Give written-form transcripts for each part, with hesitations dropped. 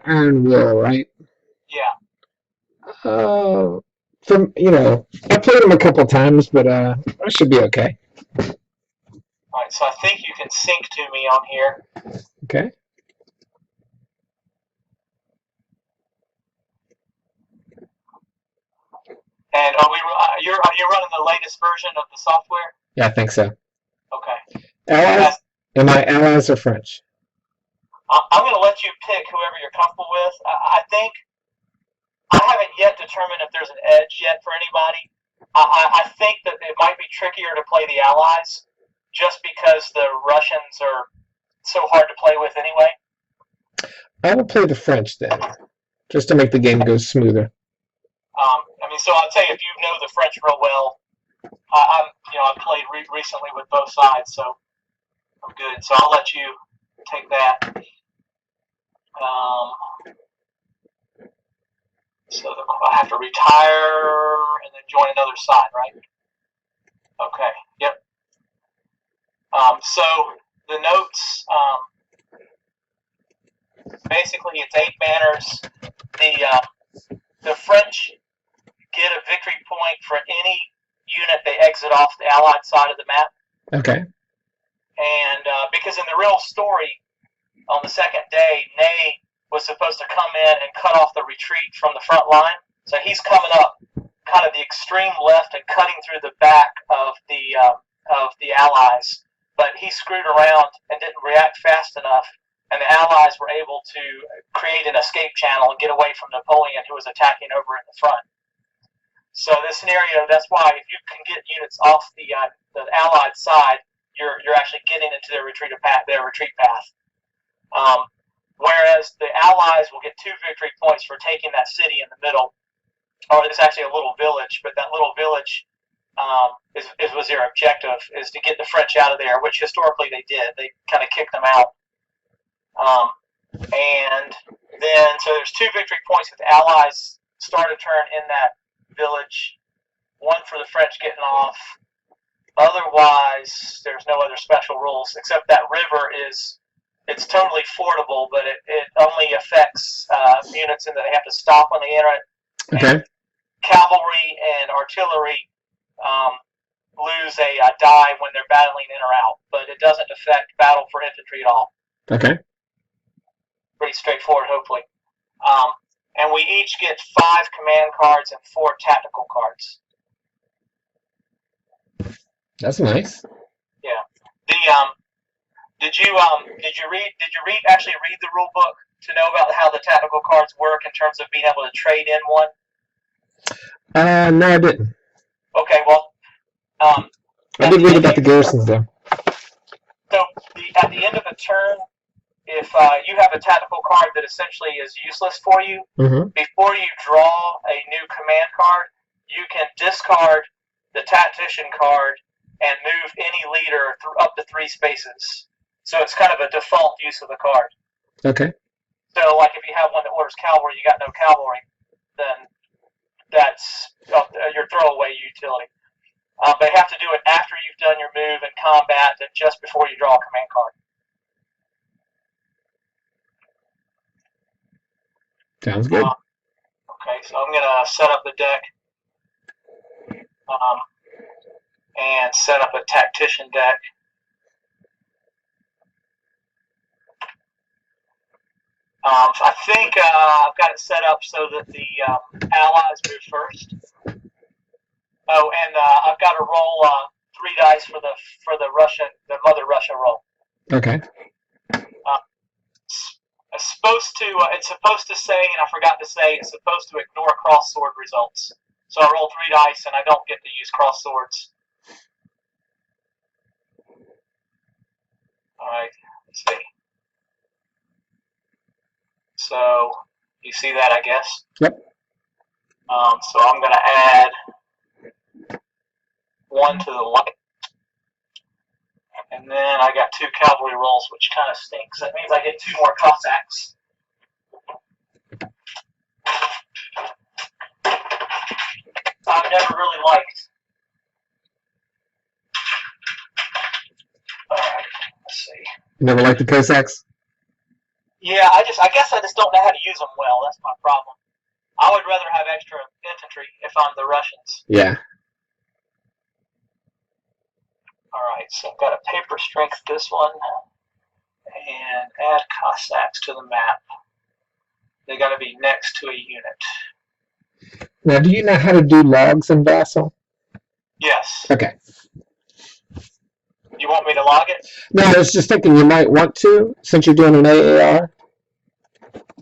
Iron Will, right? Yeah. From I played them a couple times, but I should be okay. All right, so I think you can sync to me on here. Okay. And are you running the latest version of the software? Yeah, I think so. Okay. Allies? Am I allies or French? I'm going to let you pick whoever you're comfortable with. I think I haven't yet determined if there's an edge yet for anybody. I think that it might be trickier to play the Allies just because the Russians are so hard to play with anyway. I will play the French then, just to make the game go smoother. So I'll tell you, if you know the French real well, I've played recently with both sides, so I'm good. So I'll let you take that. So I have to retire and then join another side, right? Okay. Yep. So the notes, basically, it's 8 banners. The French get a victory point for any unit they exit off the Allied side of the map. Okay. And because in the real story, on the second day, Ney was supposed to come in and cut off the retreat from the front line. So he's coming up kind of the extreme left and cutting through the back of the Allies. But he screwed around and didn't react fast enough, and the Allies were able to create an escape channel and get away from Napoleon, who was attacking over in the front. So this scenario, that's why if you can get units off the Allied side, you're actually getting into their retreat path. Whereas the Allies will get 2 victory points for taking that city in the middle, or it's actually a little village, but that little village was their objective, is to get the French out of there, which historically they did. They kind of kicked them out. And then, so there's 2 victory points if the Allies start a turn in that village, 1 for the French getting off. Otherwise, there's no other special rules, except that river it's totally fordable, but it only affects units in that they have to stop when they enter it. Okay. And cavalry and artillery lose a die when they're battling in or out, but it doesn't affect battle for infantry at all. Okay. Pretty straightforward, hopefully. And we each get 5 command cards and 4 tactical cards. That's nice. Yeah. Did you actually read the rule book to know about how the tactical cards work in terms of being able to trade in one? No, I didn't. Okay, well, I did read about the garrisons though. So at the end of a turn, if you have a tactical card that essentially is useless for you, before you draw a new command card, you can discard the tactician card and move any leader up to 3 spaces. So it's kind of a default use of the card. Okay. So, like, if you have one that orders cavalry, you got no cavalry, then that's your throwaway utility. But you have to do it after you've done your move in combat and just before you draw a command card. Sounds good. Okay, so I'm going to set up the deck and set up a tactician deck. I think I've got it set up so that the Allies move first. Oh, and I've got to roll 3 dice for the Mother Russia roll. Okay. It's supposed to say, and I forgot to say, it's supposed to ignore cross sword results. So I roll 3 dice, and I don't get to use cross swords. All right, let's see. So you see that, I guess? Yep. So I'm going to add 1 to the light. And then I got 2 cavalry rolls, which kind of stinks. That means I get 2 more Cossacks. I've never really liked. All right, let's see. You never liked the Cossacks? Yeah, Yeah, I guess I just don't know how to use them well. That's my problem. I would rather have extra infantry if I'm the Russians. Yeah. All right, so I've got to paper strength this one and add Cossacks to the map. They got to be next to a unit. Now, do you know how to do logs in Vassal? Yes. Okay. You want me to log it? No, I was just thinking you might want to, since you're doing an AAR.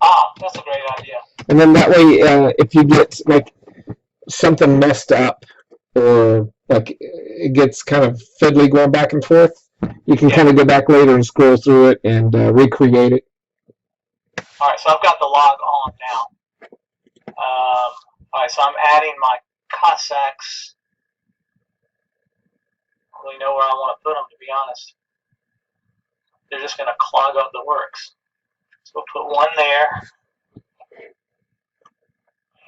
Ah, that's a great idea. And then that way, if you get like something messed up, or like it gets kind of fiddly going back and forth, you can kind of go back later and scroll through it and recreate it. All right, so I've got the log on now. All right, so I'm adding my Cossacks. I don't really know where I want to put them, to be honest. They're just going to clog up the works. So we'll put one there.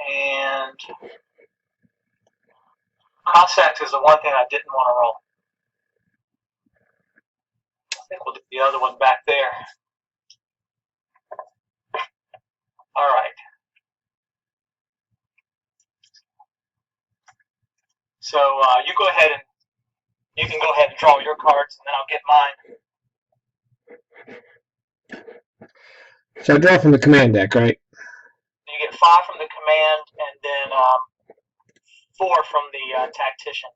And Cossacks is the one thing I didn't want to roll. I think we'll do the other one back there. All right. So you go ahead and you can go ahead and draw your cards, and then I'll get mine. So I draw from the command deck, right? You get 5 from the command, and then 4 from the tactician.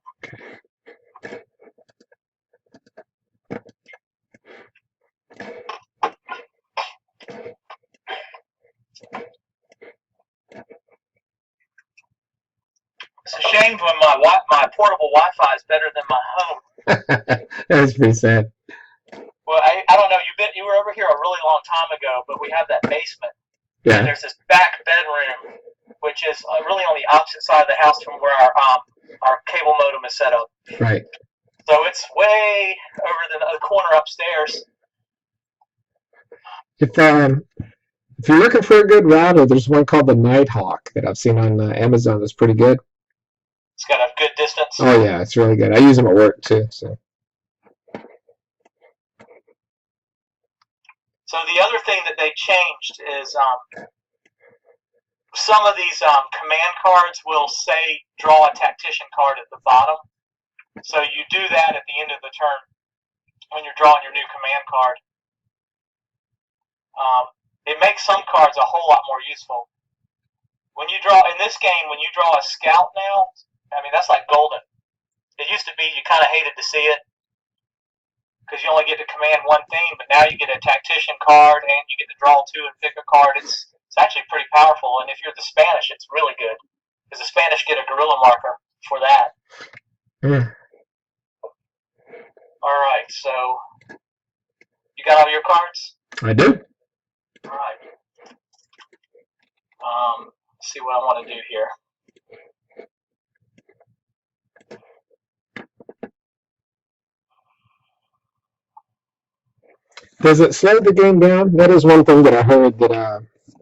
It's a shame when my portable Wi-Fi is better than my home. That's pretty sad. Well, I don't know. You were over here a really long time ago, but we have that basement. Yeah. And there's this back bedroom, which is really on the opposite side of the house from where our cable modem is set up. Right. So it's way over the corner upstairs. If you're looking for a good router, there's one called the Nighthawk that I've seen on Amazon that's pretty good. It's got a good distance. Oh yeah, it's really good. I use them at work too. So the other thing that they changed is some of these command cards will say draw a tactician card at the bottom. So you do that at the end of the turn when you're drawing your new command card. It makes some cards a whole lot more useful. When you draw in this game, when you draw a scout now, I mean that's like golden. It used to be you kind of hated to see it because you only get to command one thing, but now you get a tactician card and you get to draw 2 and pick a card. It's actually pretty powerful, and if you're the Spanish, it's really good because the Spanish get a guerrilla marker for that. Mm. All right, so you got all your cards? I do. All right. Let's see what I want to do here. Does it slow the game down? That is one thing that I heard that I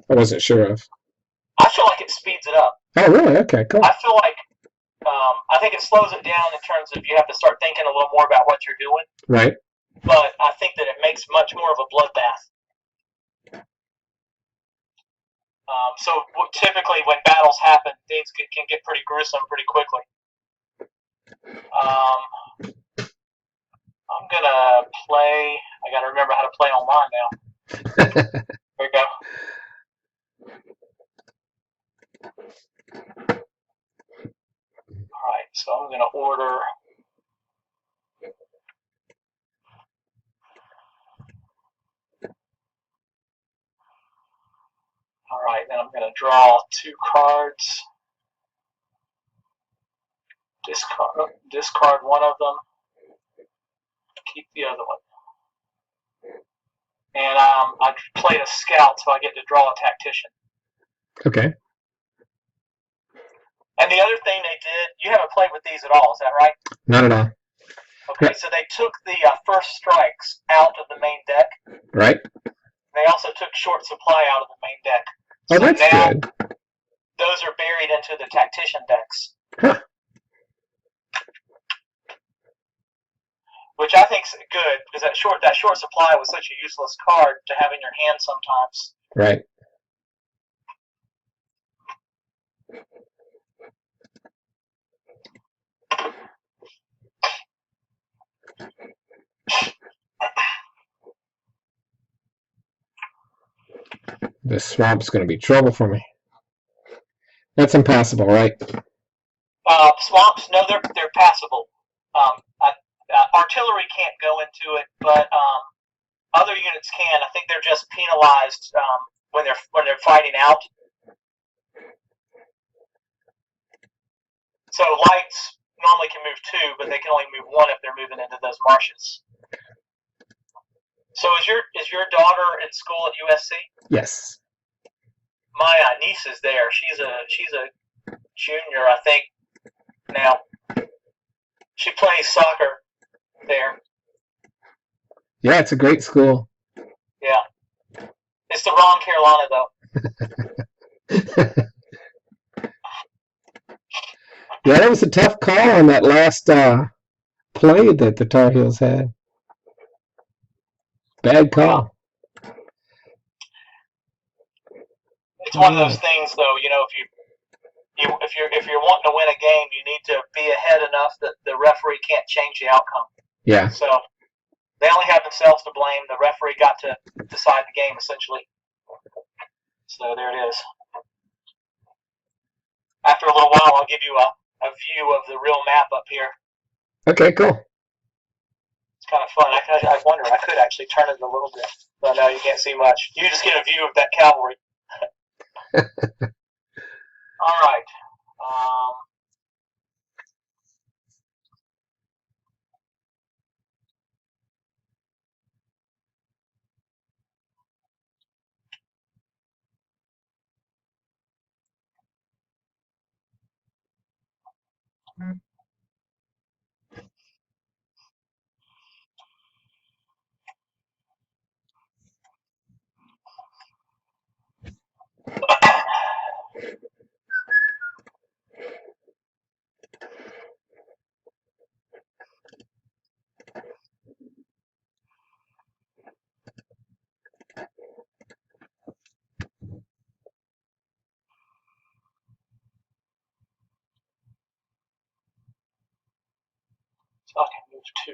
wasn't sure of. I feel like it speeds it up. Oh, really? Okay, cool. I feel like I think it slows it down in terms of you have to start thinking a little more about what you're doing. Right. But I think that it makes much more of a bloodbath. So typically when battles happen, things can get pretty gruesome pretty quickly. I'm going to play. I got to remember how to play online now. There we go. All right, so I'm going to order. All right, then I'm going to draw 2 cards. Discard one of them. Keep the other one. And I played a scout, so I get to draw a tactician. Okay. And the other thing they did, you haven't played with these at all, is that right? Not at all. Okay, so they took the first strikes out of the main deck. Right. They also took short supply out of the main deck. Oh, so that's now good. Those are buried into the tactician decks. Huh. which I think's good because that short supply was such a useless card to have in your hand sometimes. Right. This swamp's going to be trouble for me. That's impassable, right? Swamps, no, they're passable. Artillery can't go into it, but other units can. I think they're just penalized when they're fighting out. So lights normally can move 2, but they can only move 1 if they're moving into those marshes. So is your daughter in school at USC? Yes. My niece is there. She's a junior, I think. Now she plays soccer there. Yeah, it's a great school. Yeah, it's the wrong Carolina though. Yeah, that was a tough call on that last play that the Tar Heels had. Bad call. It's one of those things, though. If you're wanting to win a game, you need to be ahead enough that the referee can't change the outcome. Yeah. So they only have themselves to blame. The referee got to decide the game essentially. So there it is. After a little while, I'll give you a view of the real map up here. Okay, cool. It's kind of fun. I wonder, I could actually turn it a little bit. But no, you can't see much. You just get a view of that cavalry. All right. So I can move 2.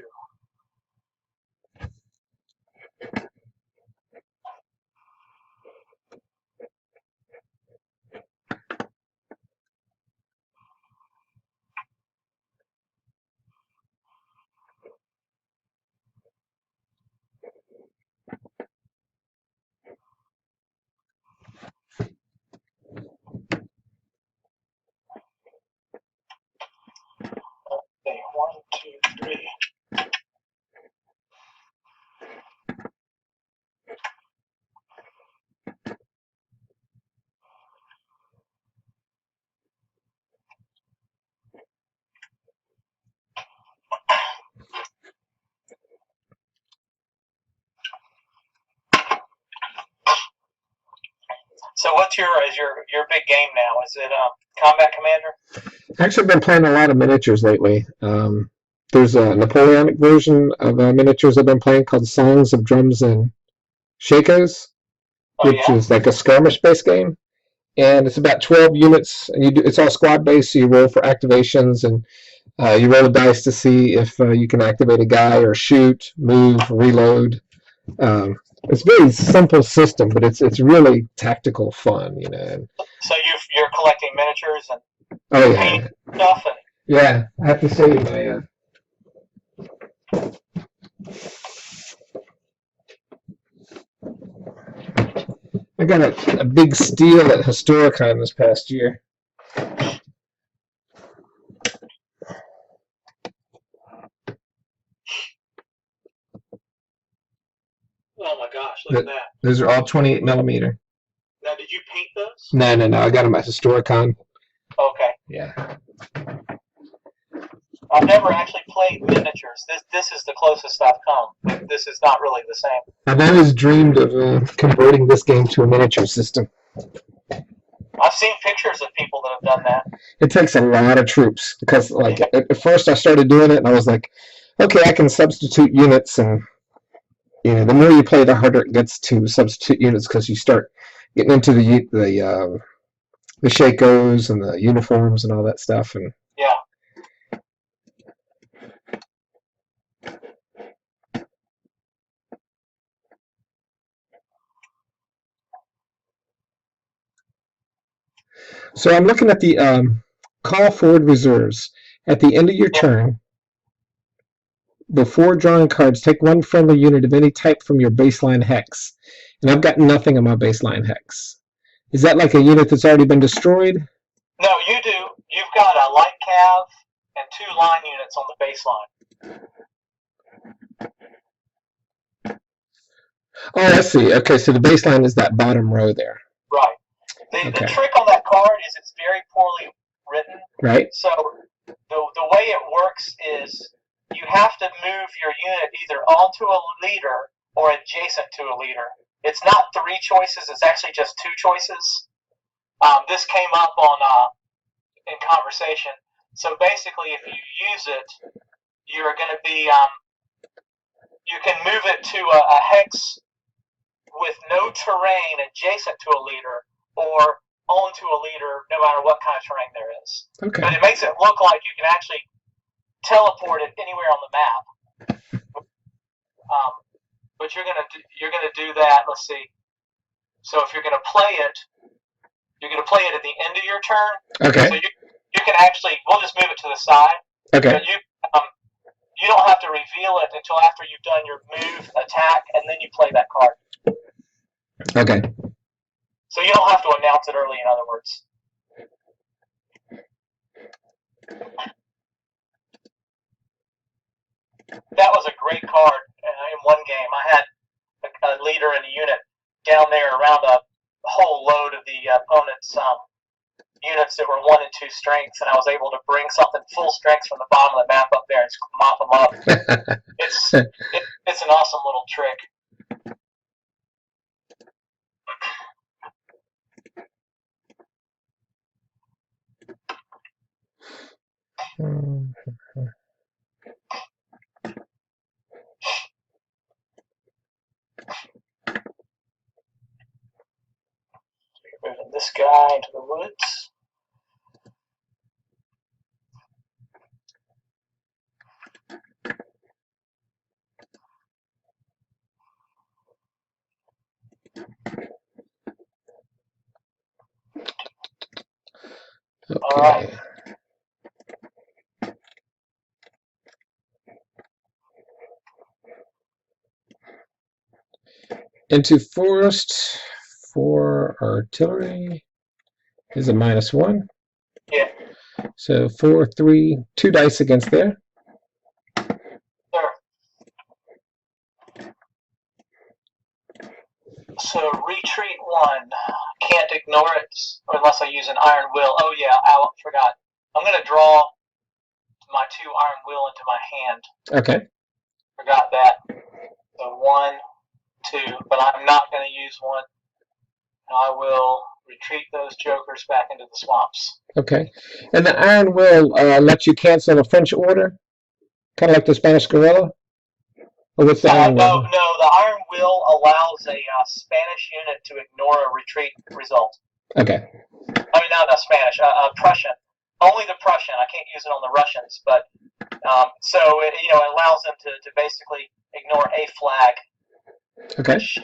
Okay, 1, 2, 3. So what's your big game now? Is it Combat Commander? Actually, I've been playing a lot of miniatures lately. There's a Napoleonic version of miniatures I've been playing called Songs of Drums and Shakos, which is like a skirmish-based game. And it's about 12 units, and it's all squad-based, so you roll for activations, and you roll a dice to see if you can activate a guy or shoot, move, reload. It's a very simple system, but it's really tactical fun, So you're collecting miniatures and painting stuff. Yeah, I have to show you my. I got a big steal at Historicon this past year. Oh my gosh, look at that. Those are all 28 millimeter. Now, did you paint those? No. I got them at Historicon. Okay. Yeah. I've never actually played miniatures. This is the closest I've come. This is not really the same. I've always dreamed of converting this game to a miniature system. I've seen pictures of people that have done that. It takes a lot of troops because, at first I started doing it and I was like, okay, I can substitute units, and the more you play, the harder it gets to substitute units because you start getting into the Shakos and the uniforms and all that stuff. And Yeah. so I'm looking at the call forward reserves. At the end of your turn, before drawing cards, take one friendly unit of any type from your baseline hex. And I've got nothing on my baseline hex. Is that like a unit that's already been destroyed? No, you do. You've got a light cav and 2 line units on the baseline. Oh, I see. Okay, so the baseline is that bottom row there. Right. The trick on that card is it's very poorly written. Right. So the way it works is you have to move your unit either onto a leader or adjacent to a leader. It's not 3 choices. It's actually just 2 choices. This came up on in conversation. So basically, if you use it, you're going to be you can move it to a hex with no terrain adjacent to a leader or onto a leader, no matter what kind of terrain there is. Okay. But it makes it look like you can actually teleport it anywhere on the map. But you're gonna do that. Let's see. So if you're gonna play it, you're gonna play it at the end of your turn. Okay. So you can actually, we'll just move it to the side. Okay. But you don't have to reveal it until after you've done your move, attack, and then you play that card. Okay. So you don't have to announce it early, in other words. That was a great card in one game. I had a leader and a unit down there around a whole load of the opponent's units that were 1 and 2 strengths, and I was able to bring something full strength from the bottom of the map up there and mop them up. It's an awesome little trick. Moving this guy into the woods. Okay. All right. Into forest for artillery is a -1. Yeah. So 4, 3, 2 dice against there. Sure. So retreat 1. Can't ignore it unless I use an iron will. Oh yeah, I forgot. I'm gonna draw my 2 iron will into my hand. Okay. Forgot that. So 1, 2, but I'm not going to use 1. I will retreat those jokers back into the swamps. Okay. And the iron will let you cancel a French order, kind of like the Spanish guerrilla. Or what's the iron will? No. The iron will allows a Spanish unit to ignore a retreat result. Okay. I mean, not Spanish. Prussian. Only the Prussian. I can't use it on the Russians, but so it allows them to basically ignore a flag. Okay. Which,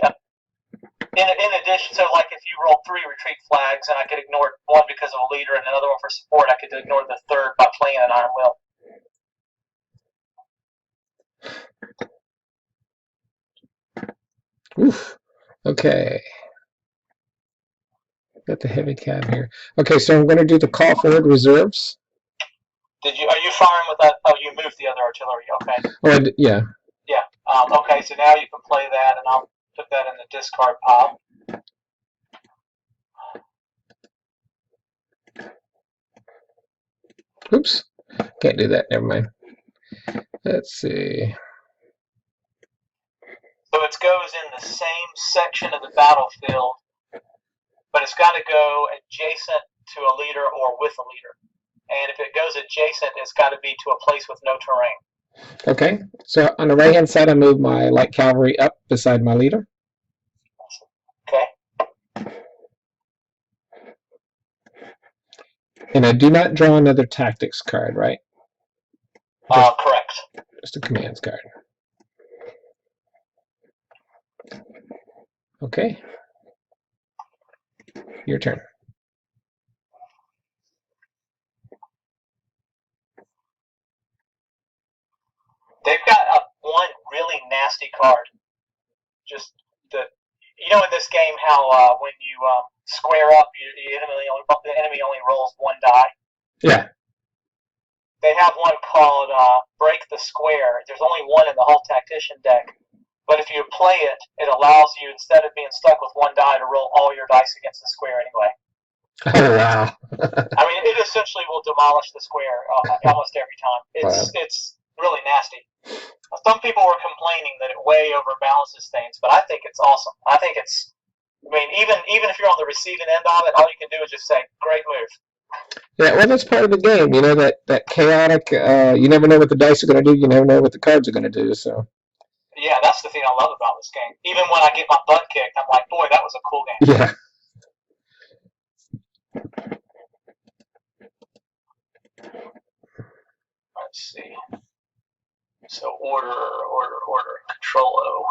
in addition, so like if you roll 3 retreat flags, and I could ignore 1 because of a leader and another one for support, I could ignore the 3rd by playing an iron will. Oof. Okay. Got the heavy cab here. Okay, so I'm going to do the call forward reserves. Are you firing with that? Oh, you moved the other artillery. Okay. Oh, yeah. Yeah. Okay, so now you can play that, and I'll put that in the discard pile. Oops. Can't do that. Never mind. Let's see. So it goes in the same section of the battlefield, but it's got to go adjacent to a leader or with a leader. And if it goes adjacent, it's got to be to a place with no terrain. Okay. So on the right hand side, I move my light cavalry up beside my leader. Okay. And I do not draw another tactics card, right? Correct. Just a commands card. Okay. Your turn. They've got one really nasty card. Just the, in this game how when you square up, the enemy only rolls one die. Yeah. They have one called Break the Square. There's only one in the whole Tactician deck. But if you play it, it allows you, instead of being stuck with one die, to roll all your dice against the square anyway. Oh, wow. I mean, it essentially will demolish the square almost every time. It's really nasty. Some people were complaining that it way overbalances things, but I think it's awesome. I think it's, even if you're on the receiving end of it, all you can do is just say, great move. Yeah, well, that's part of the game. That chaotic, you never know what the dice are going to do. You never know what the cards are going to do. So. Yeah, that's the thing I love about this game. Even when I get my butt kicked, I'm like, boy, that was a cool game. Yeah. Let's see. So order, Control O.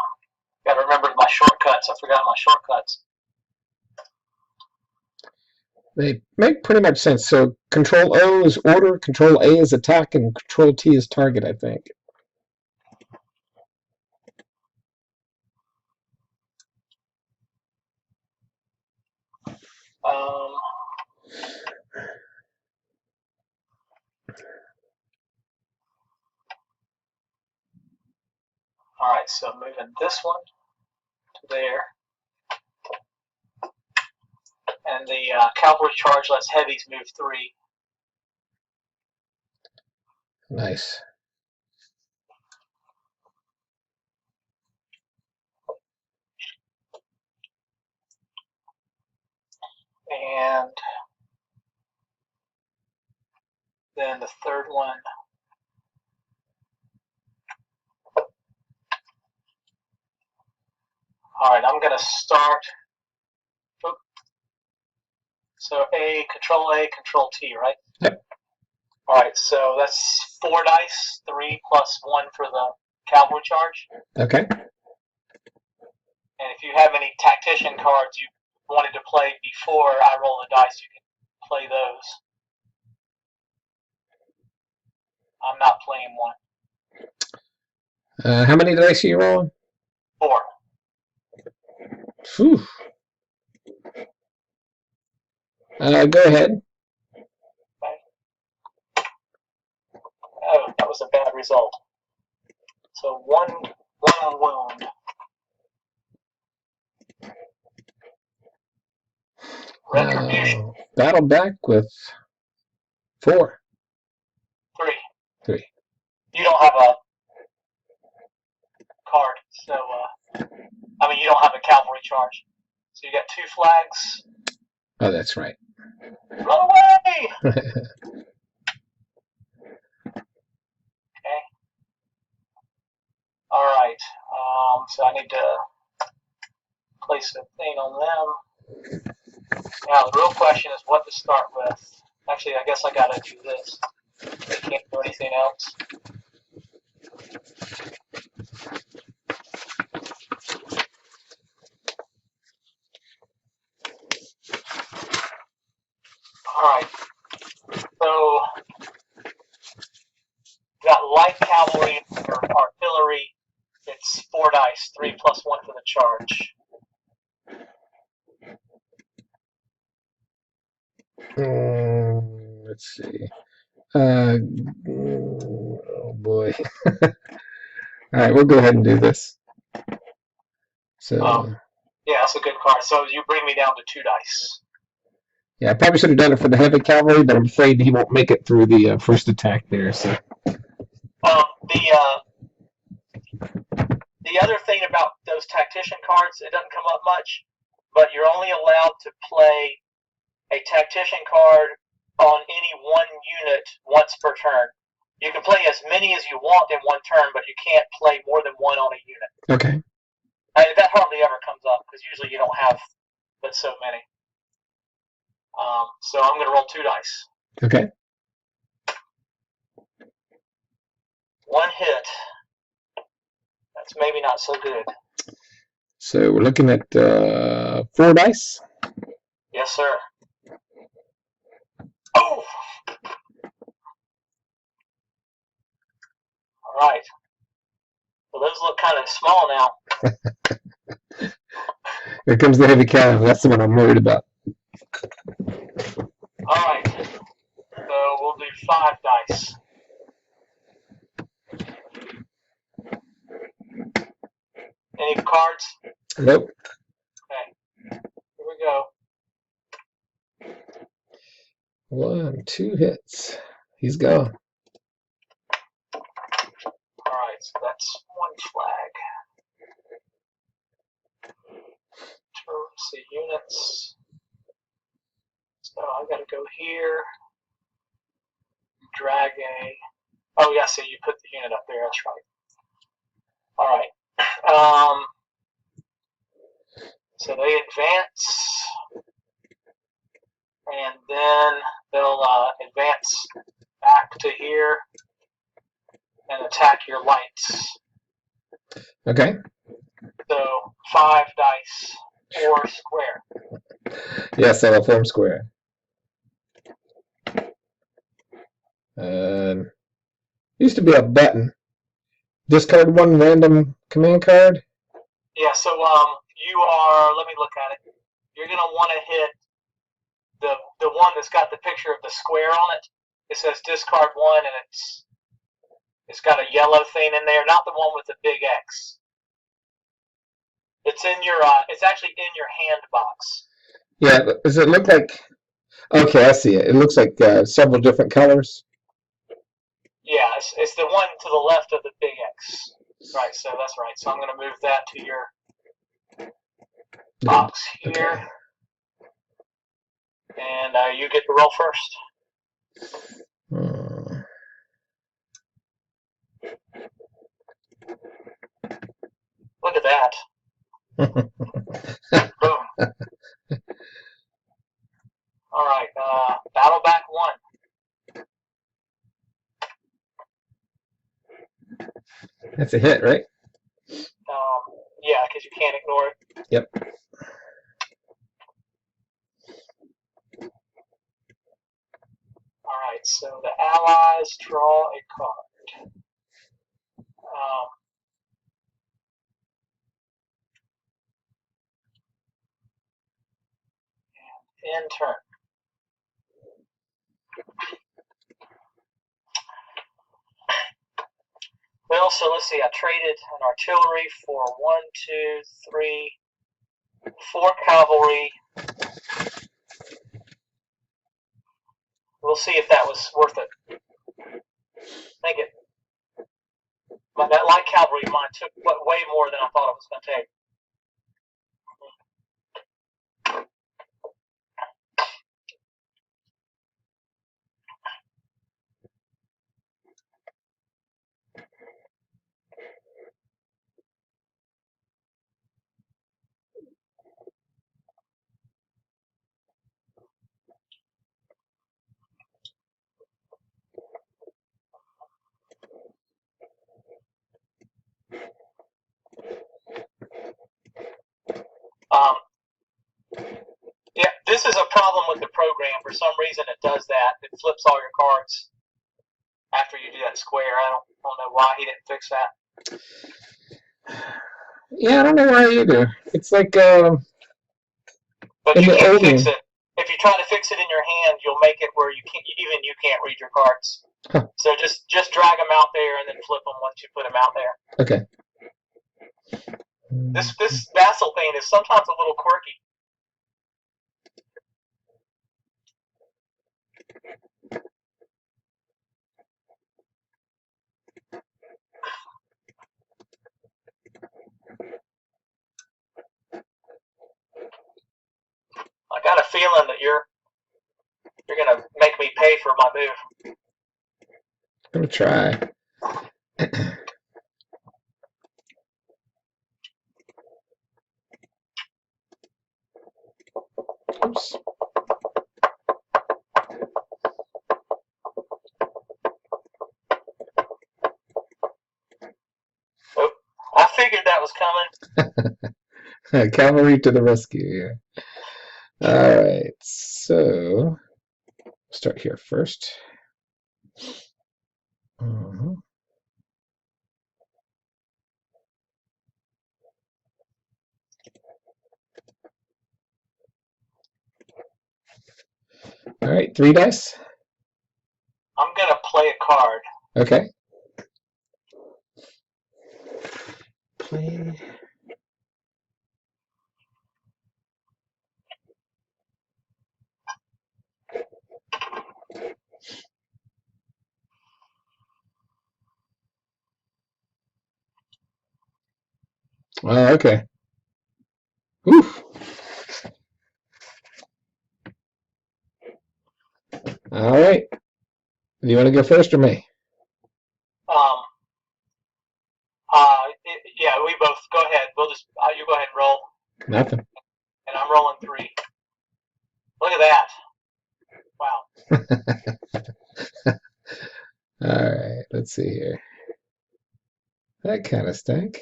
Got to remember my shortcuts. I forgot my shortcuts. They make pretty much sense. So Control O is order, Control A is attack, and Control T is target, I think. All right, so moving this one to there. And the cavalry charge lets heavies move 3. Nice. And then the third one. All right, I'm going to start. So Control T, right? Yep. All right, so that's 4 dice, 3 plus 1 for the cavalry charge. Okay. And if you have any tactician cards you wanted to play before I roll the dice, you can play those. I'm not playing one. How many dice are you rolling? 4. Whew. Go ahead. Okay. Oh, that was a bad result. So one wound. Retribution. Battle back with 4. 3. 3. You don't have a card, so you don't have a cavalry charge. So you got 2 flags. Oh, that's right. Run away! Okay. All right. So I need to place a thing on them. Now the real question is what to start with. Actually, I guess I gotta do this. I can't do anything else. Alright. So got light cavalry or artillery. It's 4 dice, 3 plus 1 for the charge. Let's see. Oh boy. All right, we'll go ahead and do this. So. Yeah, that's a good card. So you bring me down to 2 dice. Yeah, I probably should have done it for the heavy cavalry, but I'm afraid he won't make it through the first attack there. So. The other thing about those tactician cards, it doesn't come up much, but you're only allowed to play a tactician card on any one unit once per turn. You can play as many as you want in one turn, but you can't play more than one on a unit. Okay. That hardly ever comes up because usually you don't have but so many. So I'm going to roll 2 dice. Okay. 1 hit. That's maybe not so good. So we're looking at 4 dice. Yes, sir. Oh! All right. Well, those look kind of small now. Here comes the heavy cannon. That's the one I'm worried about. All right. So we'll do 5 dice. Any cards? Nope. Okay. Here we go. 1, 2 hits. He's gone. All right. So that's 1 flag. Let's see, units. So I got to go here. Drag a. Oh yeah, see, you put the unit up there. That's right. All right. So they advance, and then they'll advance back to here and attack your lights. Okay. So 5 dice, 4 square. Yes, I'll form square. Used to be a button. Discard 1 random command card. Yeah. So you are. Let me look at it. You're gonna want to hit the one that's got the picture of the square on it. It says discard 1, and it's got a yellow thing in there, not the one with the big X. It's in your. It's actually in your hand box. Yeah. Does it look like? Okay, I see it. It looks like several different colors. Yeah, it's the one to the left of the big X. Right, so that's right. So I'm going to move that to your box here. Okay. And you get to roll first. Look at that. Boom. All right, battle back 1. That's a hit, right? Yeah, because you can't ignore it. Yep. All right, so the allies draw a card. End turn. Well, so let's see. I traded an artillery for 1, 2, 3, 4 cavalry. We'll see if that was worth it. I think that light cavalry of mine took way more than I thought it was going to take. Yeah, this is a problem with the program. For some reason, it does that. It flips all your cards after you do that square. I don't know why he didn't fix that. Yeah, I don't know why either. It's like but in you the can't old fix one. it. If you try to fix it in your hand, you'll make it where you can't read your cards. Huh. So just drag them out there and then flip them once you put them out there. Okay. This vassal thing is sometimes a little quirky. I got a feeling that you're gonna make me pay for my move. I'm gonna try. Oops. Oh, I figured that was coming. Cavalry to the rescue. Yeah. All right. So start here first. Mhm. All right. 3 dice. I'm going to play a card. Okay. Play. Oh, okay. Oof. All right. Do you want to go first or me? Um, yeah, we both. Go ahead. We'll just, you go ahead and roll. Nothing. And I'm rolling 3. Look at that. Wow. All right. Let's see here. That kind of stank.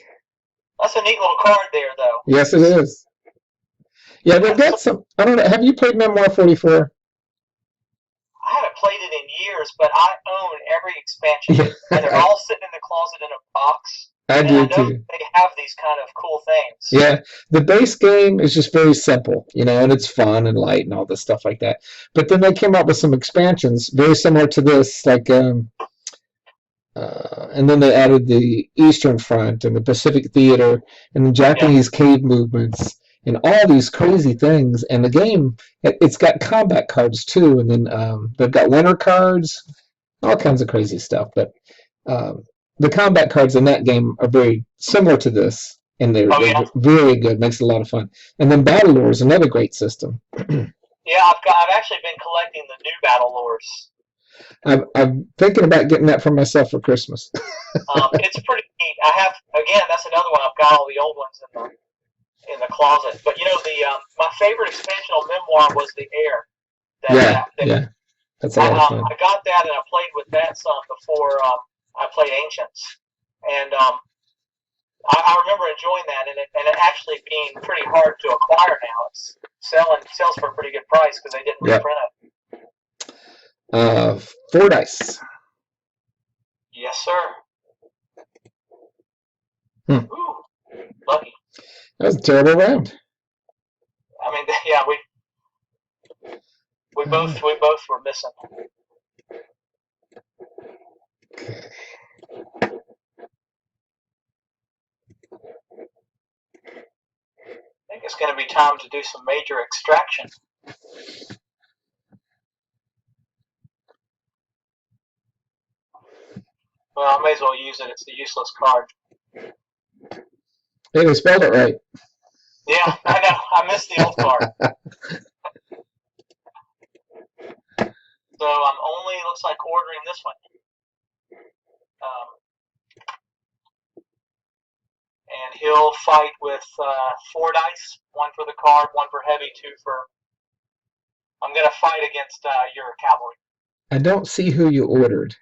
That's a neat little card there, though. Yes, it is. Yeah, they've got some. I don't know. Have you played Memoir 44? I haven't played it in years, but I own every expansion, and they're all sitting in the closet in a box. I And do I know too. they have these kind of cool things. Yeah, the base game is just very simple, and it's fun and light and all this stuff like that. But then they came up with some expansions very similar to this, like, and then they added the Eastern Front and the Pacific Theater and the Japanese cave movements and all these crazy things. And the game, it's got combat cards too, and then they've got winter cards, all kinds of crazy stuff. But um, the combat cards in that game are very similar to this, and they're very good. Makes it a lot of fun. And then Battle Lore is another great system. Yeah, I've actually been collecting the new Battle Lores. I'm thinking about getting that for myself for Christmas. It's pretty neat. I have, again, that's another one. I've got all the old ones in the closet. But my favorite expansion on Memoir was the Air. Yeah, that's a lot of fun. I got that and I played with that some before I played Ancients, and I remember enjoying that, and it actually being pretty hard to acquire now. It's sells for a pretty good price because they didn't reprint it. 4 dice. Yes, sir. Ooh, lucky. That was a terrible round. I mean, yeah, we both were missing. Okay. I think it's going to be time to do some major extraction. Well, I may as well use it. It's a useless card. Hey, they spelled it right. Yeah, I know. I missed the old card. So I'm only, looks like, ordering this one. And he'll fight with 4 dice, 1 for the card, 1 for heavy, 2 for... I'm going to fight against your cavalry. I don't see who you ordered.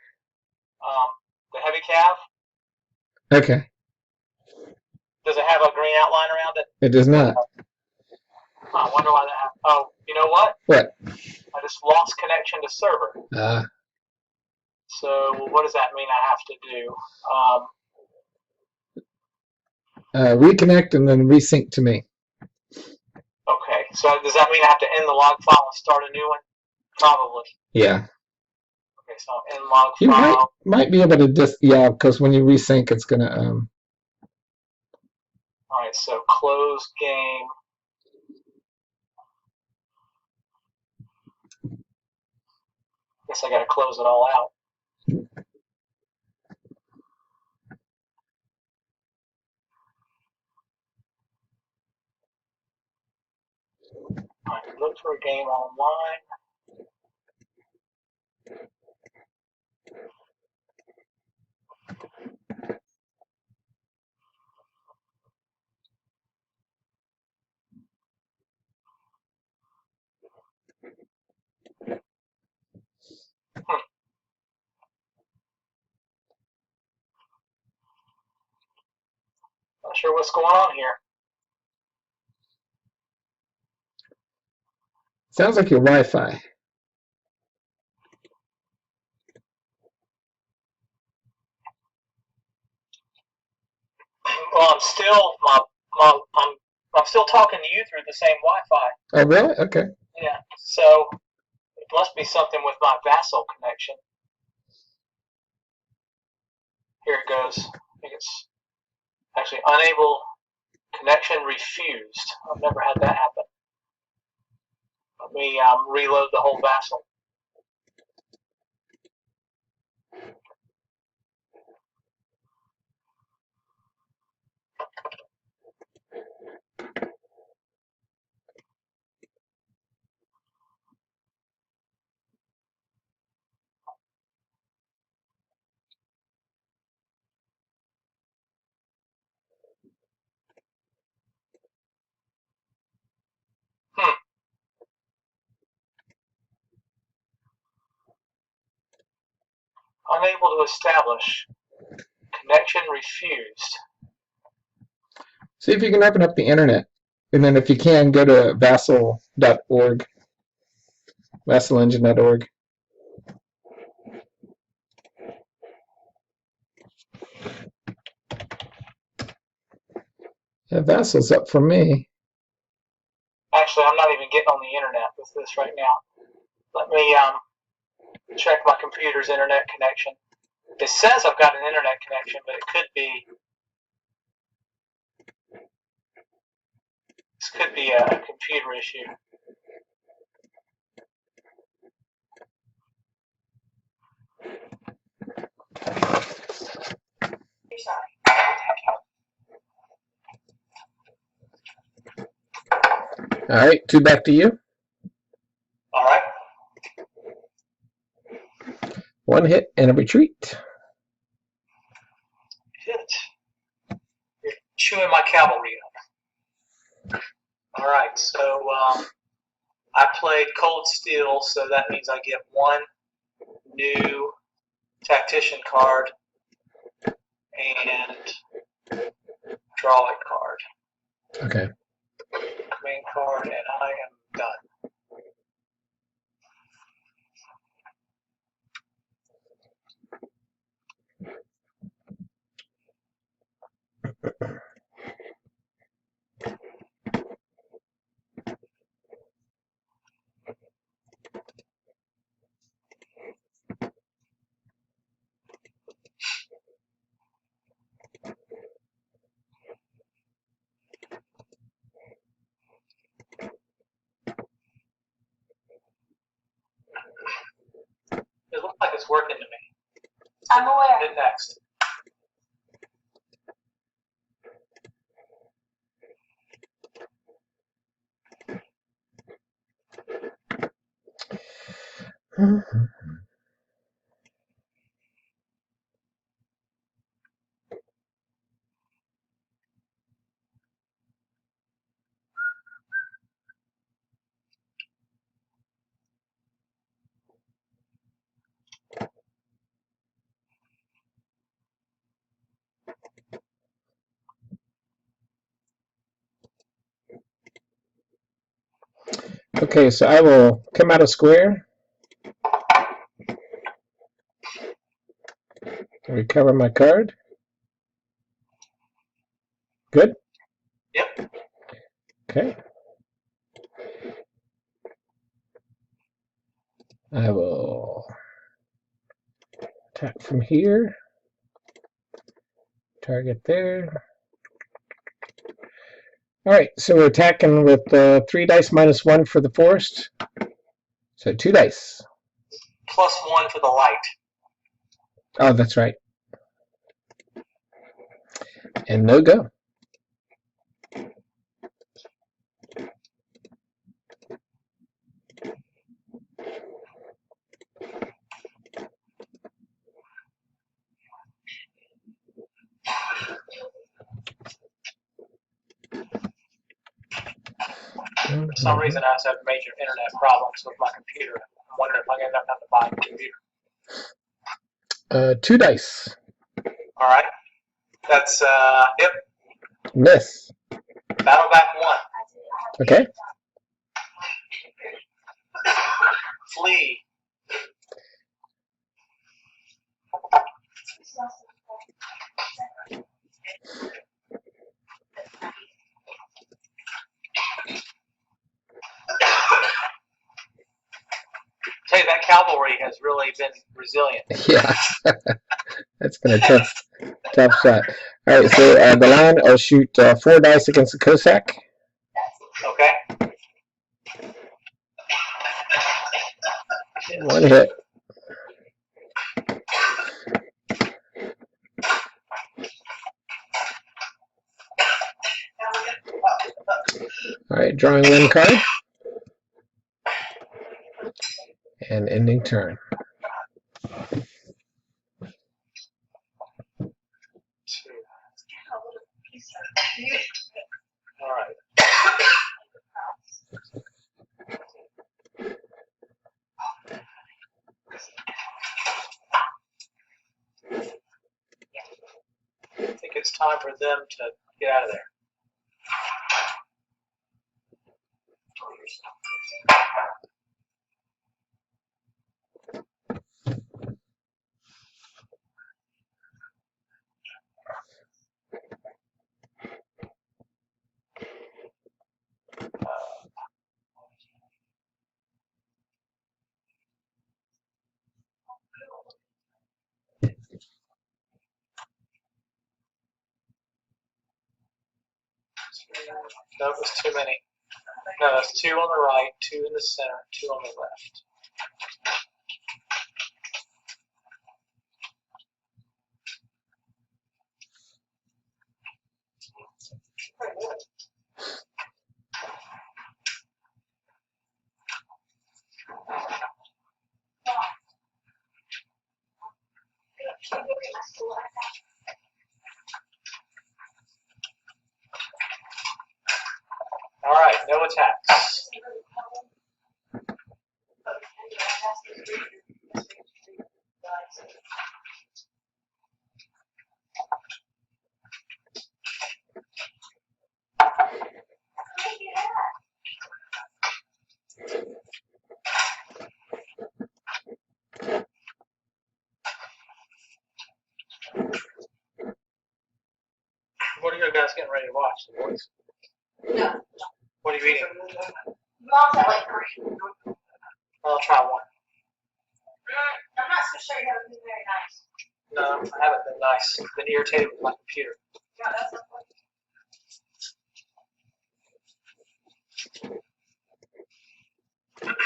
The heavy cav. Okay. Does it have a green outline around it? It does not. I wonder why that happened. Oh, you know what? What? I just lost connection to server. So what does that mean I have to do? Reconnect and then resync to me. Okay, so does that mean I have to end the log file and start a new one? Probably. Yeah. Okay, so end log You file. might be able to just, yeah, because when you resync, it's going to... All right, so close game. Guess I got to close it all out. All right, look for a game online. Hmm. Not sure what's going on here. Sounds like your Wi-Fi. Well, I'm still talking to you through the same Wi-Fi. Oh, really? Okay. Yeah. So it must be something with my Vassal connection. Here it goes. I think it's actually unable connection refused. I've never had that happen. Let me reload the whole Vassal. Unable to establish. Connection refused. See if you can open up the internet. And then if you can, go to vassal.org, vassalengine.org. Yeah, Vassal's up for me. Actually, I'm not even getting on the internet with this right now. Let me check my computer's internet connection. It says I've got an internet connection, but it could be. This could be a computer issue. All right, two back to you. All right. One hit and a retreat. Hit. You're chewing my cavalry up. All right, so I played Cold Steel, so that means I get one new Tactician card and draw a card. Okay. Main card, and I am done. It looks like it's working to me. I'm aware. Hit next. Okay, so I will come out of square. Recover my card. Good? Yep. Okay. I will attack from here. Target there. All right, so we're attacking with 3 dice minus 1 for the forest. So 2 dice. +1 for the light. Oh, that's right. And no go. For some reason, I was having major internet problems with my computer. I'm wondering if I'm going to have to buy a computer. 2 dice. All right. That's yep. Miss. Battle back 1. Okay. Flee. Tell you, that cavalry has really been resilient. Yeah. That's been a tough shot. All right, so the lion will shoot 4 dice against the Cossack. Okay. 1 hit. All right, drawing 1 card. And ending turn. All right. I think it's time for them to get out of there. That was too many. No, that's 2 on the right, 2 in the center, 2 on the left. All right, no attacks. What are you guys getting ready to watch, the boys? No. What are you eating? Mom's at like 3. I'll try one. I'm not so sure you haven't been very nice. No, I haven't been nice. I've been irritated with my computer. Yeah, that's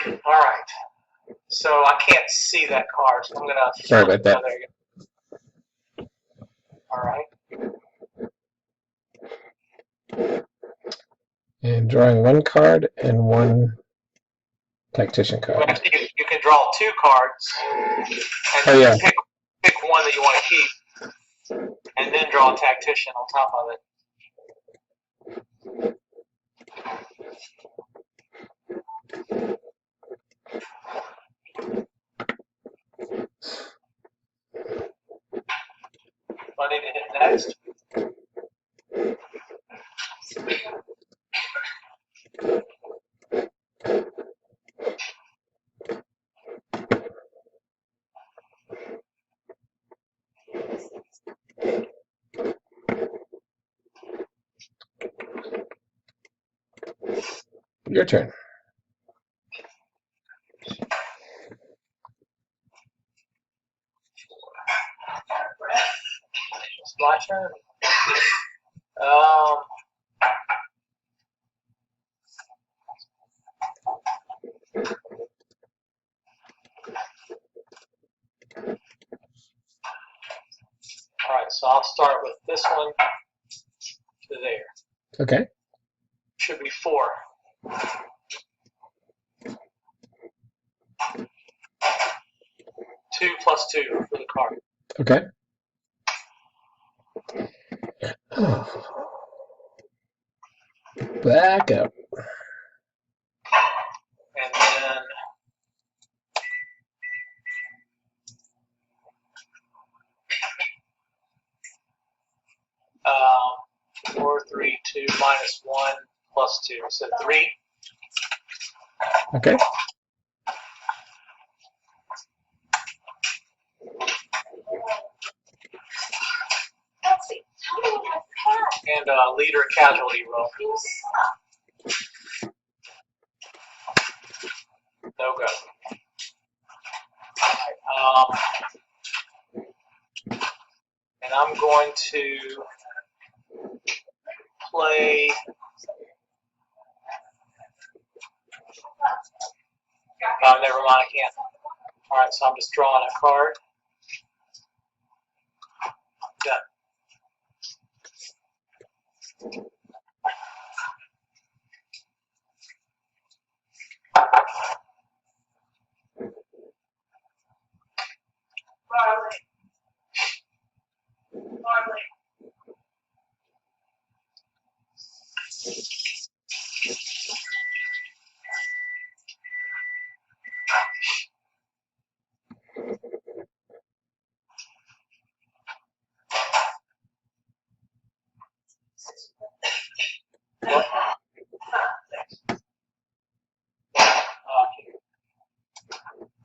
okay. All right. So I can't see that card, so I'm going to... Sorry about that. Oh, there you go. All right. And drawing 1 card and 1 tactician Well, card. you can draw 2 cards, and Oh, yeah. pick one that you want to keep, and then draw a tactician on top of it. I need to hit next. Your turn. It's my turn. All right, so I'll start with this one to there. Okay. Should be 4. Two plus 2 for the card. Okay. Back up. And then minus 1 plus 2. So 3. Okay. And leader casualty roll. No go. And I'm going to play. Oh, never mind, I can't. All right, so I'm just drawing a card. Done.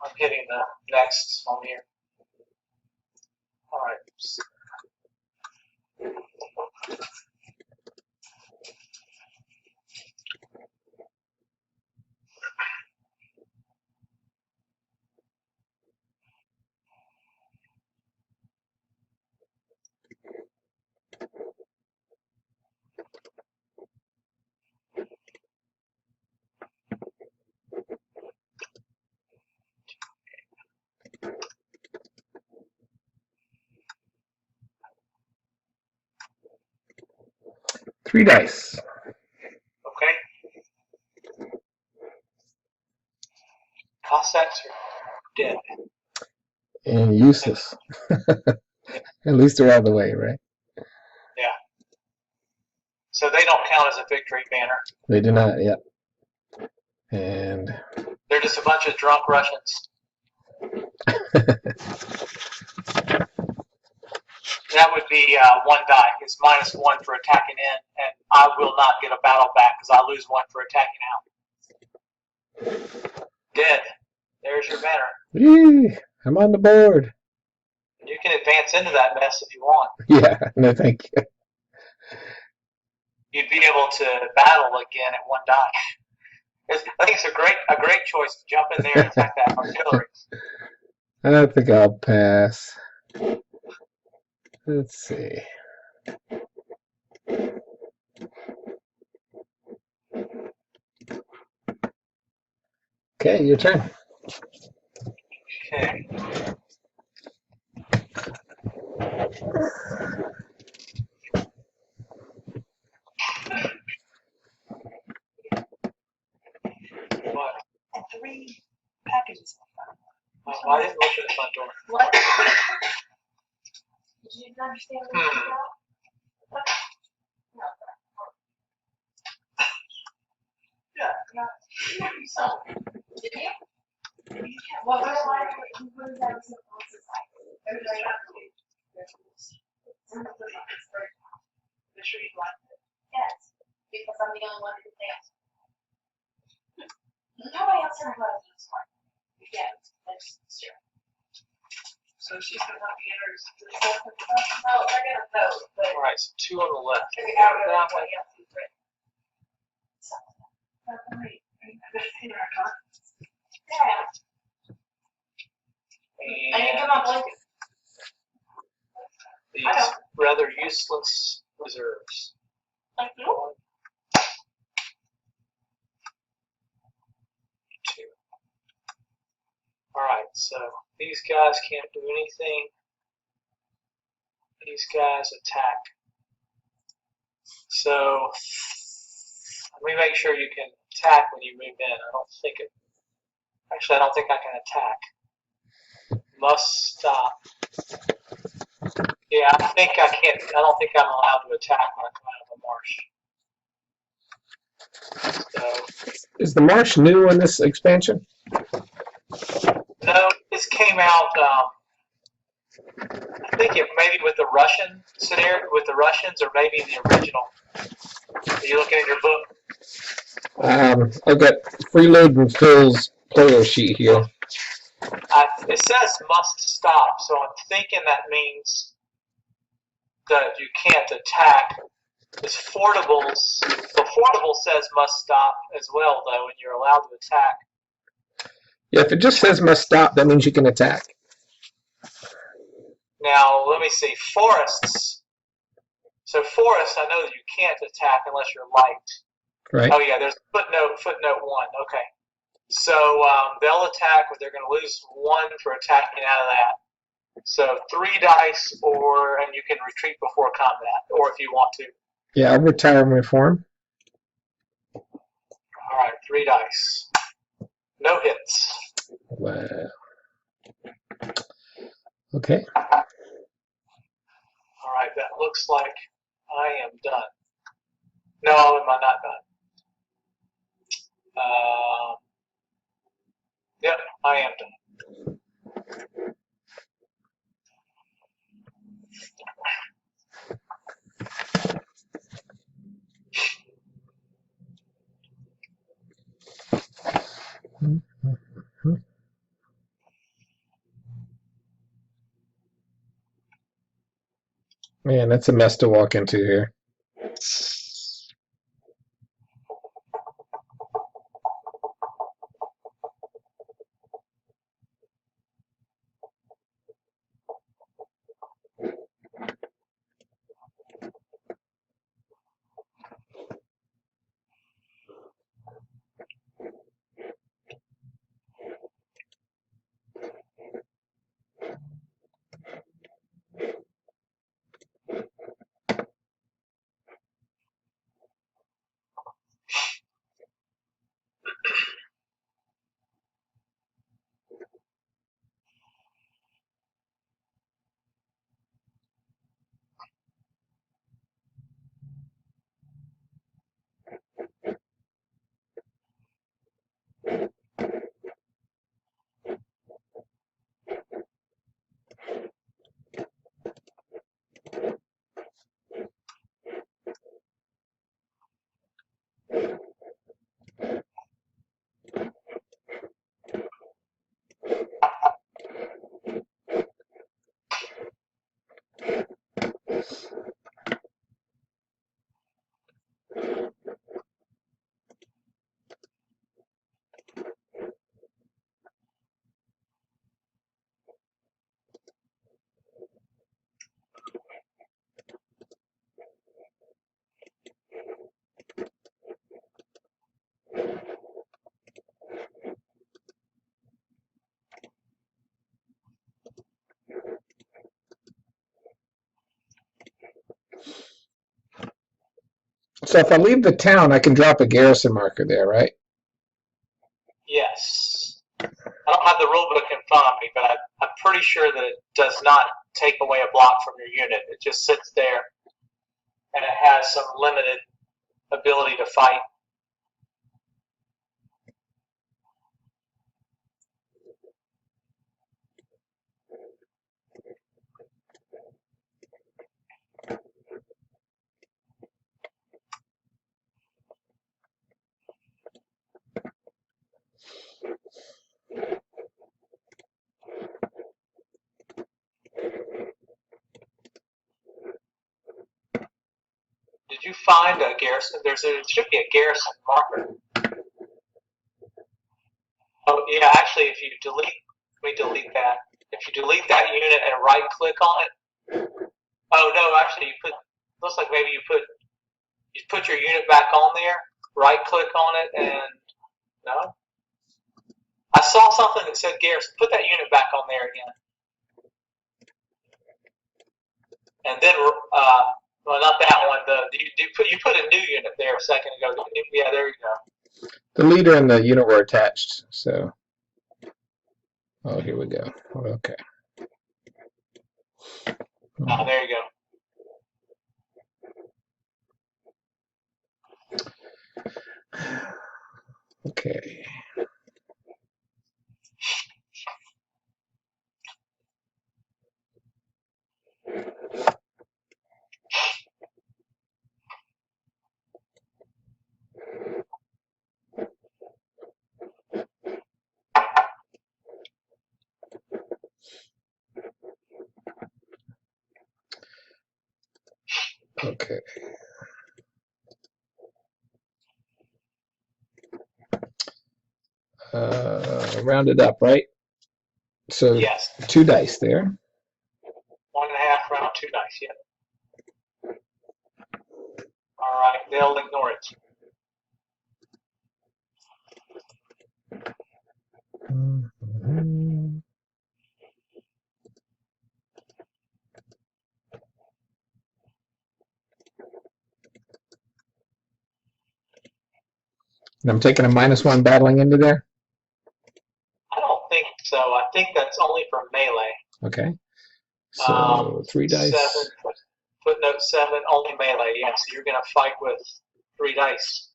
I'm hitting the next on here. All right. 3 dice. Okay. Cossacks are dead. And useless. At least they're out of the way, right? Yeah. So they don't count as a victory banner. They do not, yet. And they're just a bunch of drunk Russians. That would be 1 die. It's -1 for attacking in, and I will not get a battle back because I lose 1 for attacking out. Dead. There's your banner. Yee, I'm on the board. You can advance into that mess if you want. Yeah, no thank you. You'd be able to battle again at 1 die. I think it's a great choice to jump in there and attack that artillery. I don't think I'll pass. Let's see. Okay, your turn. Okay. What? 3 packages. Oh, I didn't look at the front door. What? Did you understand what it was about? What? No. Yeah. No. So, did you? Well, what is that? What is that? The tree like it. Yes, because I'm the only one who thinks. Nobody else ever was this one. Yeah, that's true. So she's gonna have to get her to the stuff and stuff. No, they're gonna vote, but. All right, so 2 on the left. Figure out what else is written. So, yeah. I need to get my blanket. These rather useless reserves. Thank you. 1, 2. All right, so these guys can't do anything. These guys attack. So let me make sure you can attack when you move in. I don't think I can attack. Must stop. Yeah, I think I can't. I don't think I'm allowed to attack when I come out of the marsh. So Is the marsh new in this expansion? no, this came out. I think it maybe with the Russian scenario, with the Russians, or maybe the original. Are you looking at your book? I've got Freeload and Phil's player sheet here. It says must stop, so I'm thinking that means that you can't attack. Because Fordable says must stop as well, though, and you're allowed to attack. Yeah, if it just says must stop, that means you can attack. Now, let me see. Forests. So forests, I know that you can't attack unless you're light. Right. Oh yeah, there's footnote 1. Okay. So they'll attack, but they're going to lose 1 for attacking out of that. So 3 dice, and you can retreat before combat, or if you want to. Yeah, I'll retire my form. All right, 3 dice. No hits. Wow. Okay. All right, that looks like I am done. No, am I not done? Yep, I am done. Man, that's a mess to walk into here. So if I leave the town, I can drop a garrison marker there, right? Yes. I don't have the rule book in front of me, but I'm pretty sure that it does not take away a block from your unit. It just sits there, and it has some limited ability to fight. Did you find a garrison? There should be a garrison marker. Oh yeah, actually, if you delete, let me delete that. If you delete that unit and right click on it. Oh no, actually, looks like maybe you put your unit back on there. Right click on it and no. I saw something that said garrison. Put that unit back on there again. And then, well, not that one. You put a new unit there a second ago. Yeah, there you go. The leader and the unit were attached, so. Oh, here we go. Okay. Oh, there you go. Okay. Okay. Rounded up, right? So Yes. 2 dice there. 1.5 round, 2 dice. Yeah. All right. They'll ignore it. Mhm. And I'm taking a -1 battling into there. I don't think so. I think that's only for melee. Okay. So 3 dice. 7, footnote 7, only melee. Yeah, so you're going to fight with 3 dice.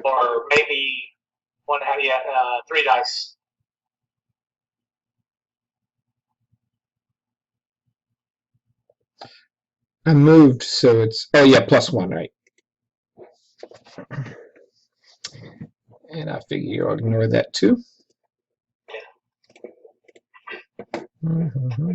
Or maybe 3 dice. I moved, so it's +1, right? And I figure you'll ignore that too. Mm-hmm.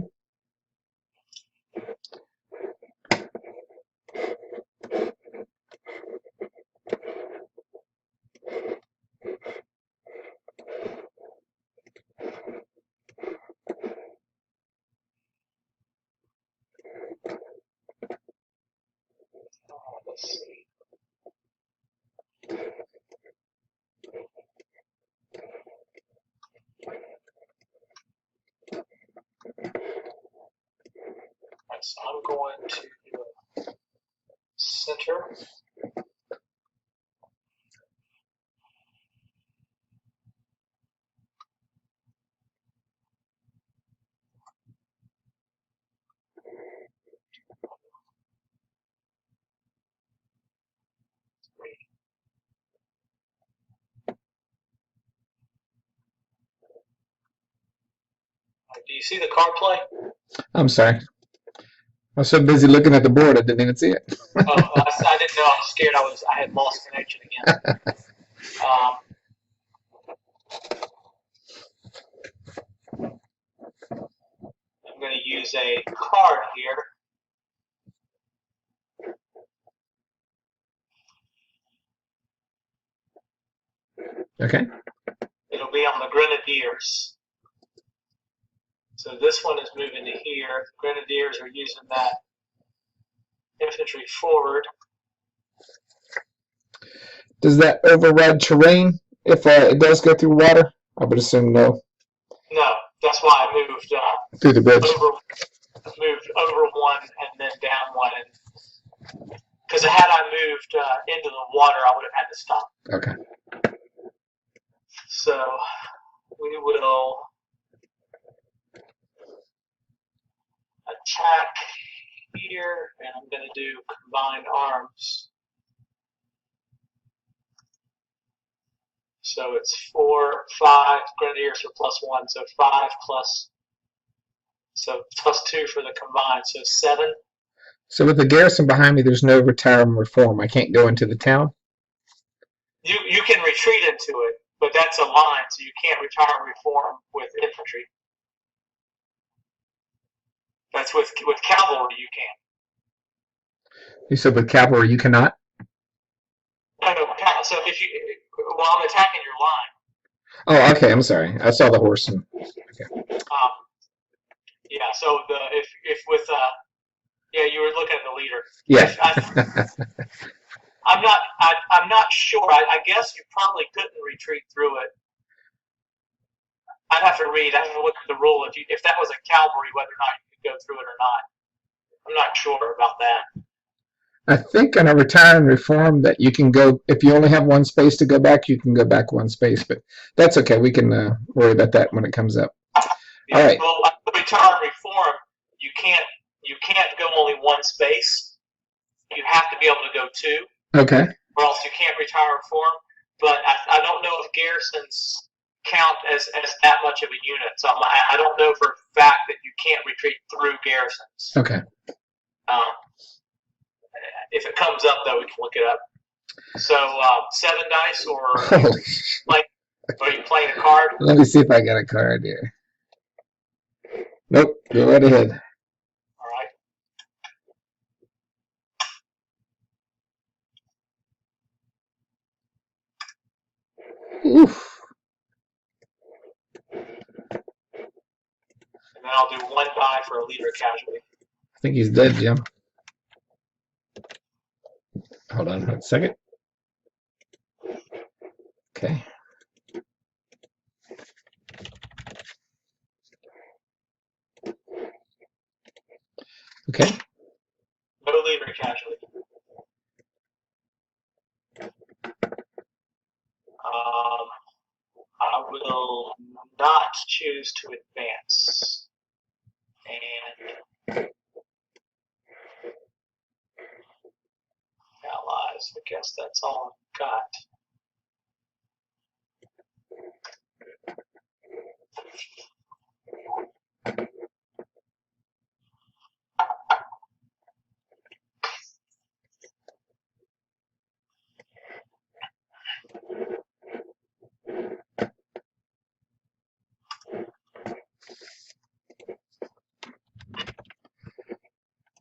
Let's see. Right, so I'm going to center. Do you see the card play? I'm sorry. I was so busy looking at the board, I didn't even see it. I didn't know. I was scared. I had lost connection again. I'm going to use a card here. Okay. It'll be on the Grenadiers. So this one is moving to here. The Grenadiers are using that infantry forward. Does that override terrain if it does go through water? I would assume no. No, that's why I moved Through the bridge. moved over 1 and then down 1. Because had I moved into the water, I would have had to stop. Okay. So we will attack here, and I'm going to do combined arms. So it's 4, 5 Grenadiers are +1, so 5 plus, so +2 for the combined, so 7. So with the garrison behind me, there's no retire and reform. I can't go into the town? You can retreat into it, but that's a line, so you can't retire and reform with infantry. That's with cavalry you can. You said with cavalry you cannot? No, so if you, while I'm attacking your line. Oh, okay. I'm sorry. I saw the horse. Okay. Yeah. So if with you were looking at the leader. Yeah. I'm not sure. I guess you probably couldn't retreat through it. I'd have to read. I have to look at the rule if that was a cavalry, whether or not you could go through it or not. I'm not sure about that. I think on a retire and reform that you can go, if you only have 1 space to go back, you can go back 1 space, but that's okay. We can worry about that when it comes up. Yeah, all right. Well, retire and reform, you can't go only 1 space. You have to be able to go 2. Okay. Or else you can't retire and reform. But I don't know if garrisons count as that much of a unit. So I don't know for a fact that you can't retreat through garrisons. Okay. If it comes up, though, we can look it up. So 7 dice, or are you playing a card? Let me see if I got a card here. Nope. Go right ahead. All right. Oof. And then I'll do 1 die for a leader casualty. I think he's dead, Jim. Hold on 1 second. Okay. Okay. No leader casualty. I will not choose to advance. And allies, I guess that's all I've got.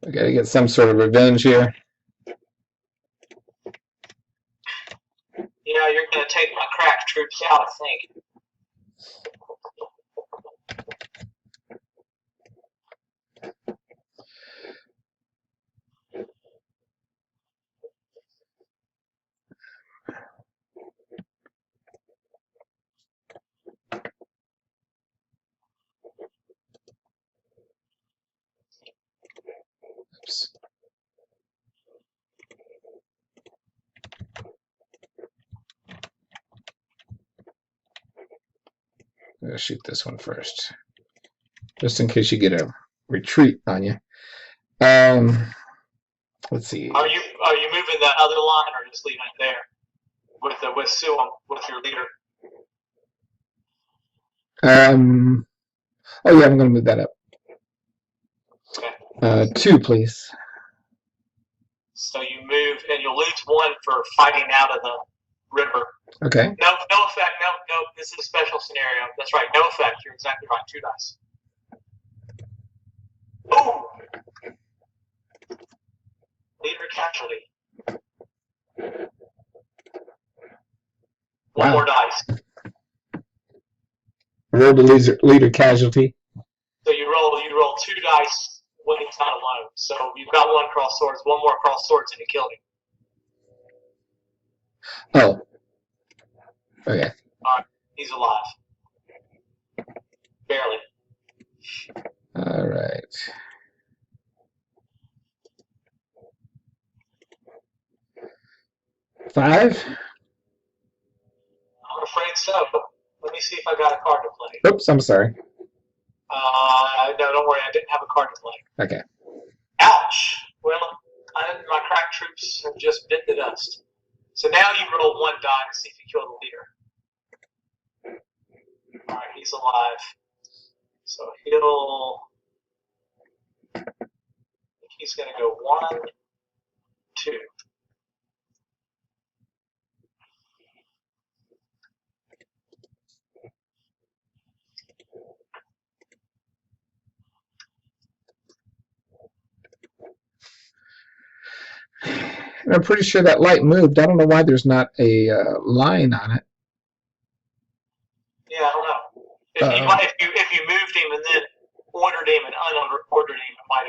We gotta get some sort of revenge here. Yeah, you're going to take my crack troops out, I think. Oops. I'm gonna shoot this one first, just in case you get a retreat on you. Let's see. Are you moving the other line or just leaving it there with Sue with your leader? Oh yeah, I'm gonna move that up. Okay. 2, please. So you move, and you'll lose 1 for fighting out of the river. Okay. No effect. No. This is a special scenario. That's right. No effect. You're exactly right. 2 dice. Oh! Leader casualty. 1 Wow. more dice. Rolled a leader casualty. So you roll 2 dice when he's not alone. So you've got 1 cross swords, 1 more cross swords, and you killed him. Oh. Okay. All right. He's alive. Barely. All right. Five. I'm afraid so. Let me see if I got a card to play. Oops, I'm sorry. No, don't worry. I didn't have a card to play. Okay. Ouch. Well, my crack troops have just bit the dust. So now you roll 1 die to see if you kill the leader. All right, he's alive. So he's going to go 1, 2. And I'm pretty sure that light moved. I don't know why there's not a line on it. Yeah, I don't know. If you moved him and then ordered him and unordered him, it might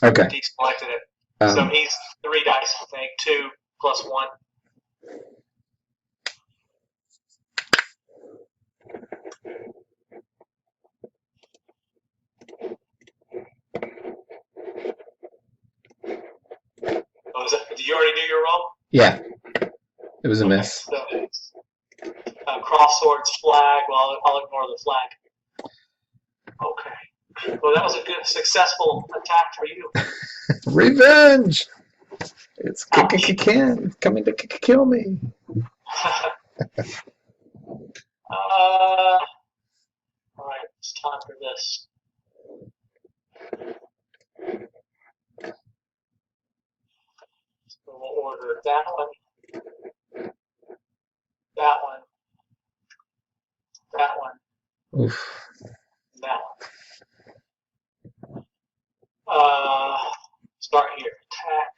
have deselected it. So he's 3 dice, I think. 2 plus 1. Oh, did you already do your roll? Yeah. It was a miss. So cross swords, flag. Well, I'll ignore the flag. Okay. Well, that was a good, successful attack for you. Revenge! It's coming to kill me. All right, it's time for this. So we'll order that one, that one, that one, Oof. that one. Start here. Attack.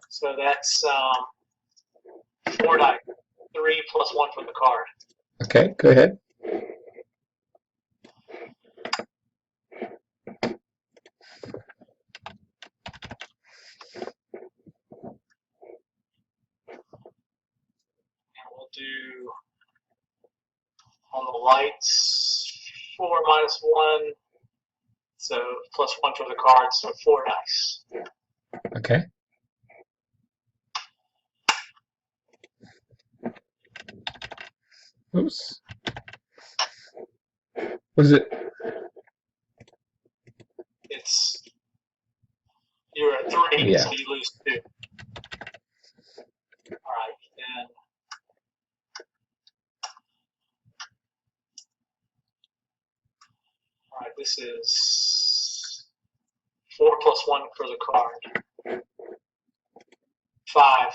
So that's 4 dice. 3 plus 1 for the card. Okay, go ahead. And we'll do on the lights 4 minus 1. So plus 1 for the card, so 4 dice. Okay. Oops. Was it? It's you're at 3, Yeah. so you lose 2. All right, then. All right, this is 4 plus 1 for the card. 5.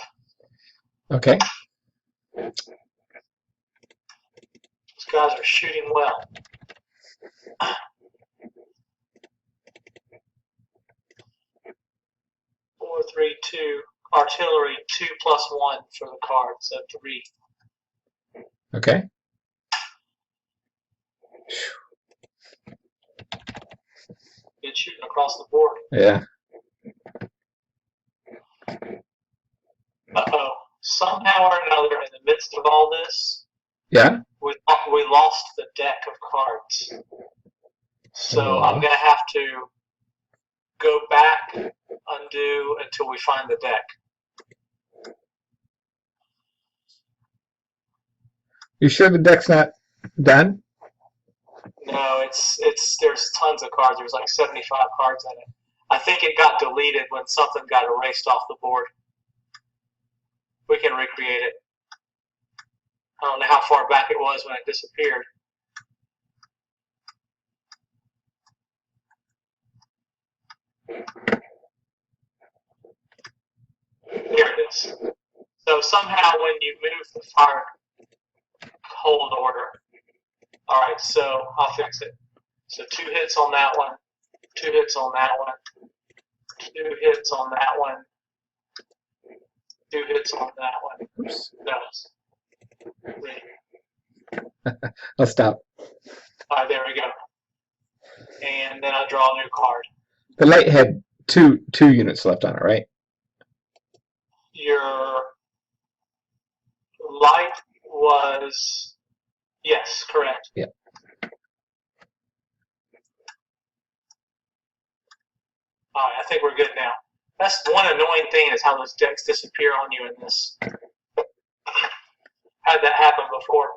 Okay. These guys are shooting well. 4, 3, 2. Artillery 2 plus 1 for the card, so 3. Okay. Good shooting across the board. Yeah. Uh-oh. Somehow or another, in the midst of all this, Yeah. we lost the deck of cards. So I'm going to have to go back, undo, until we find the deck. You sure the deck's not done? No, there's tons of cards. There's like 75 cards in it. I think it got deleted when something got erased off the board. We can recreate it. I don't know how far back it was when it disappeared. Here it is. So somehow when you move the fire hold order, all right, so I'll fix it. So 2 hits on that one, 2 hits on that one, 2 hits on that one, 2 hits on that one. Oops. No. 3. I'll stop. All right, there we go. And then I draw a new card. The light had two units left on it, right? Your light was, yes, correct. Yeah. All right, I think we're good now. That's one annoying thing is how those decks disappear on you in this. Had that happen before.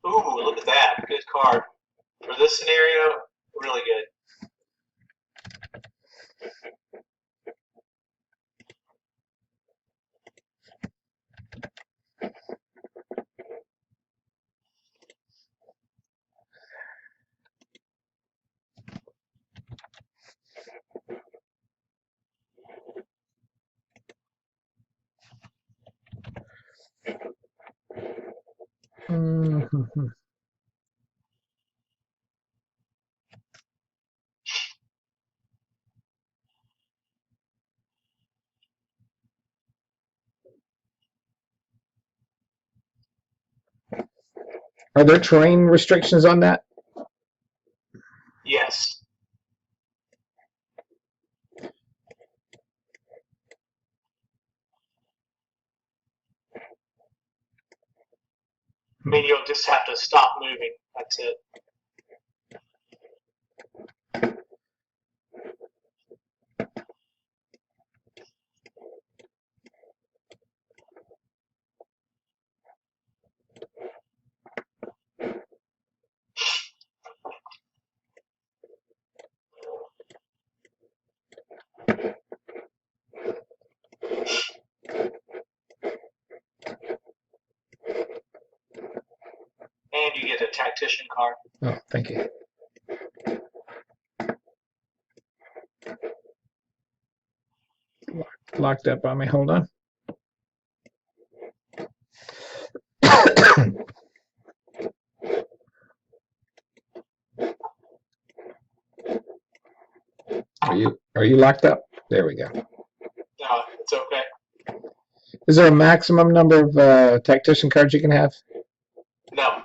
Ooh, look at that. Good card. For this scenario, really good. Mm-hmm. Are there terrain restrictions on that? Yes. I mean, you'll just have to stop moving. That's it. And you get a tactician card. Oh, thank you. Locked up on me. Hold on. Are you locked up? There we go. No, it's okay. Is there a maximum number of tactician cards you can have? No.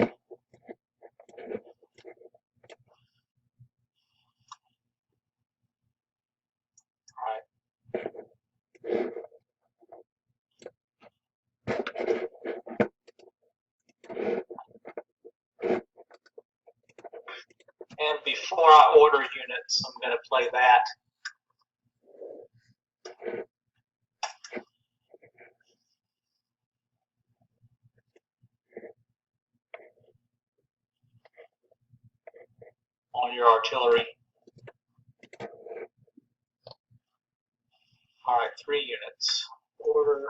And before I order units, I'm going to play that. On your artillery. All right, 3 units. Order.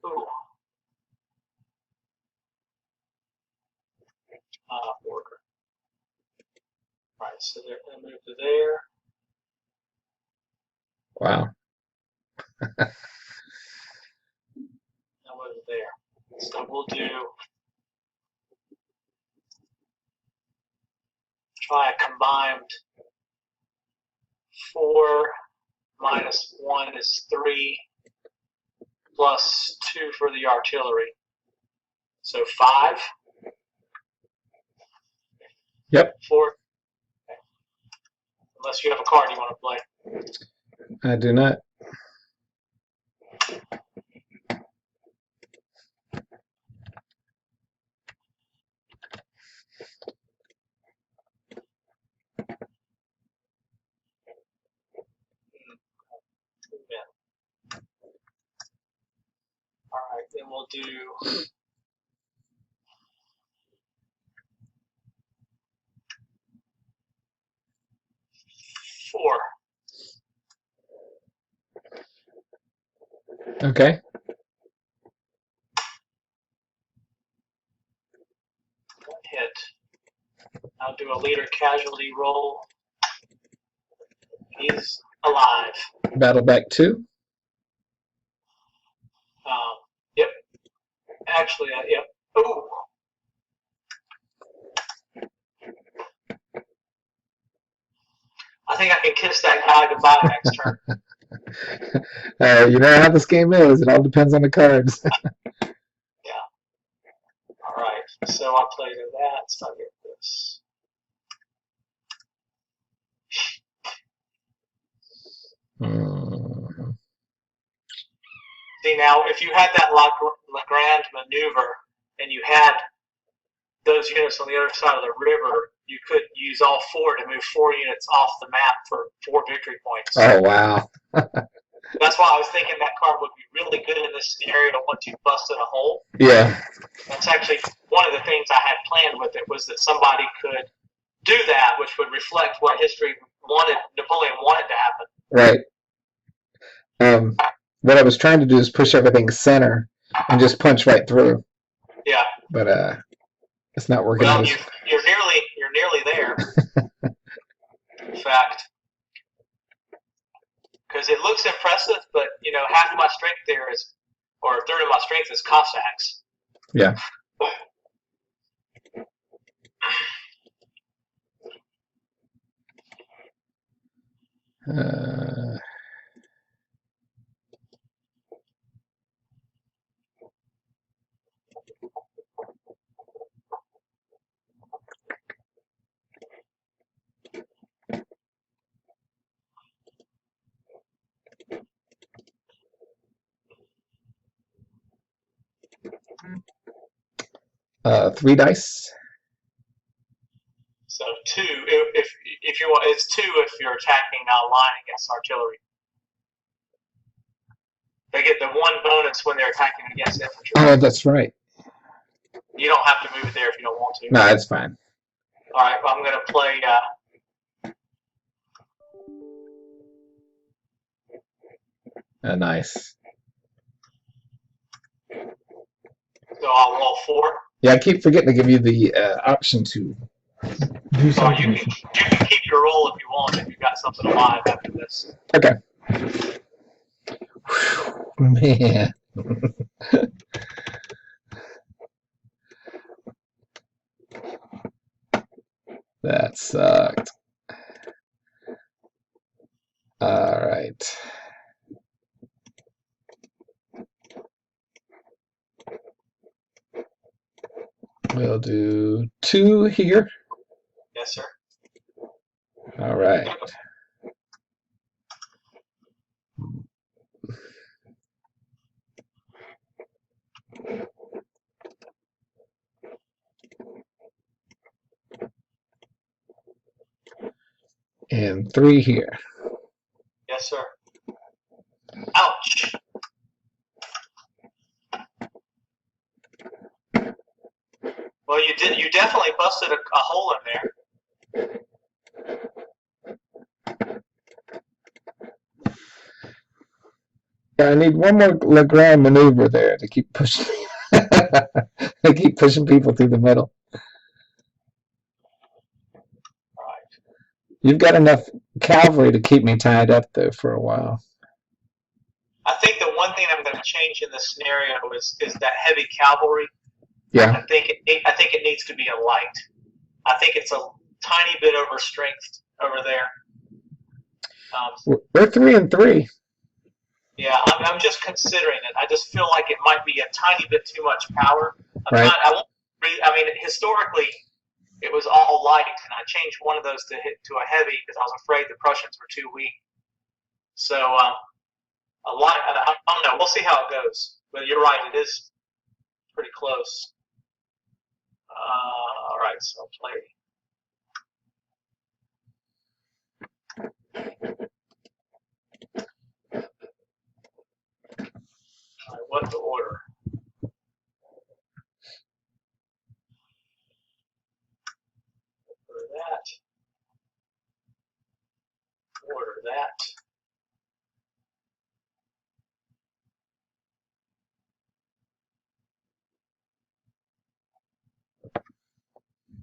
Ooh. Order. All right, so they're going to move to there. Wow. Now move to there. So we'll do. Try a combined 4 minus 1 is 3 plus 2 for the artillery. So 5. Yep. 4. Okay. Unless you have a card you want to play. I do not. All right, then we'll do. Four. Okay. Hit. I'll do a leader casualty roll. He's alive. Battle back 2. Yep. Actually, yep. Ooh. I think I can kiss that guy goodbye next turn. You know how this game is. It all depends on the cards. Yeah. All right. So I'll play to that. So I get this. See, now, if you had that Legrand maneuver and you had those units on the other side of the river, you could use all 4 to move 4 units off the map for 4 victory points. Oh, wow. That's why I was thinking that card would be really good in this scenario once you busted a hole. Yeah. That's actually one of the things I had planned with it, was that somebody could do that, which would reflect what history Napoleon wanted to happen. Right. What I was trying to do is push everything center and just punch right through. Yeah. But it's not working. Well, you're nearly there. In fact, because it looks impressive, but half of my strength there is, or a third of my strength is Cossacks. Yeah. Three dice. So 2, if you want, it's 2 if you're attacking line against artillery. They get the 1 bonus when they're attacking against infantry. Oh, that's right. You don't have to move it there if you don't want to. No, it's fine. All right, well, I'm going to play. Nice. So I'll roll 4. Yeah, I keep forgetting to give you the option to do Or something. you can keep your roll if you want, if you've got something alive after this. Okay. Man. That sucked. All right. We'll do 2 here. Yes, sir. All right. And 3 here. Yes, sir. Ouch. Well, you did. You definitely busted a hole in there. Yeah, I need one more Legrand maneuver there to keep pushing. to keep pushing people through the middle. All right. You've got enough cavalry to keep me tied up though for a while. I think the one thing I'm going to change in this scenario is that heavy cavalry. Yeah. I think it needs to be a light. I think it's a tiny bit over strength over there. We're 3 and 3. Yeah, I'm just considering it. I just feel like it might be a tiny bit too much power. Right. I mean, historically, it was all light, and I changed one of those to a heavy because I was afraid the Prussians were too weak. So a light. I don't know. We'll see how it goes. But you're right. It is pretty close. All right. So I'll play. All right, what to order? Order that. Order that.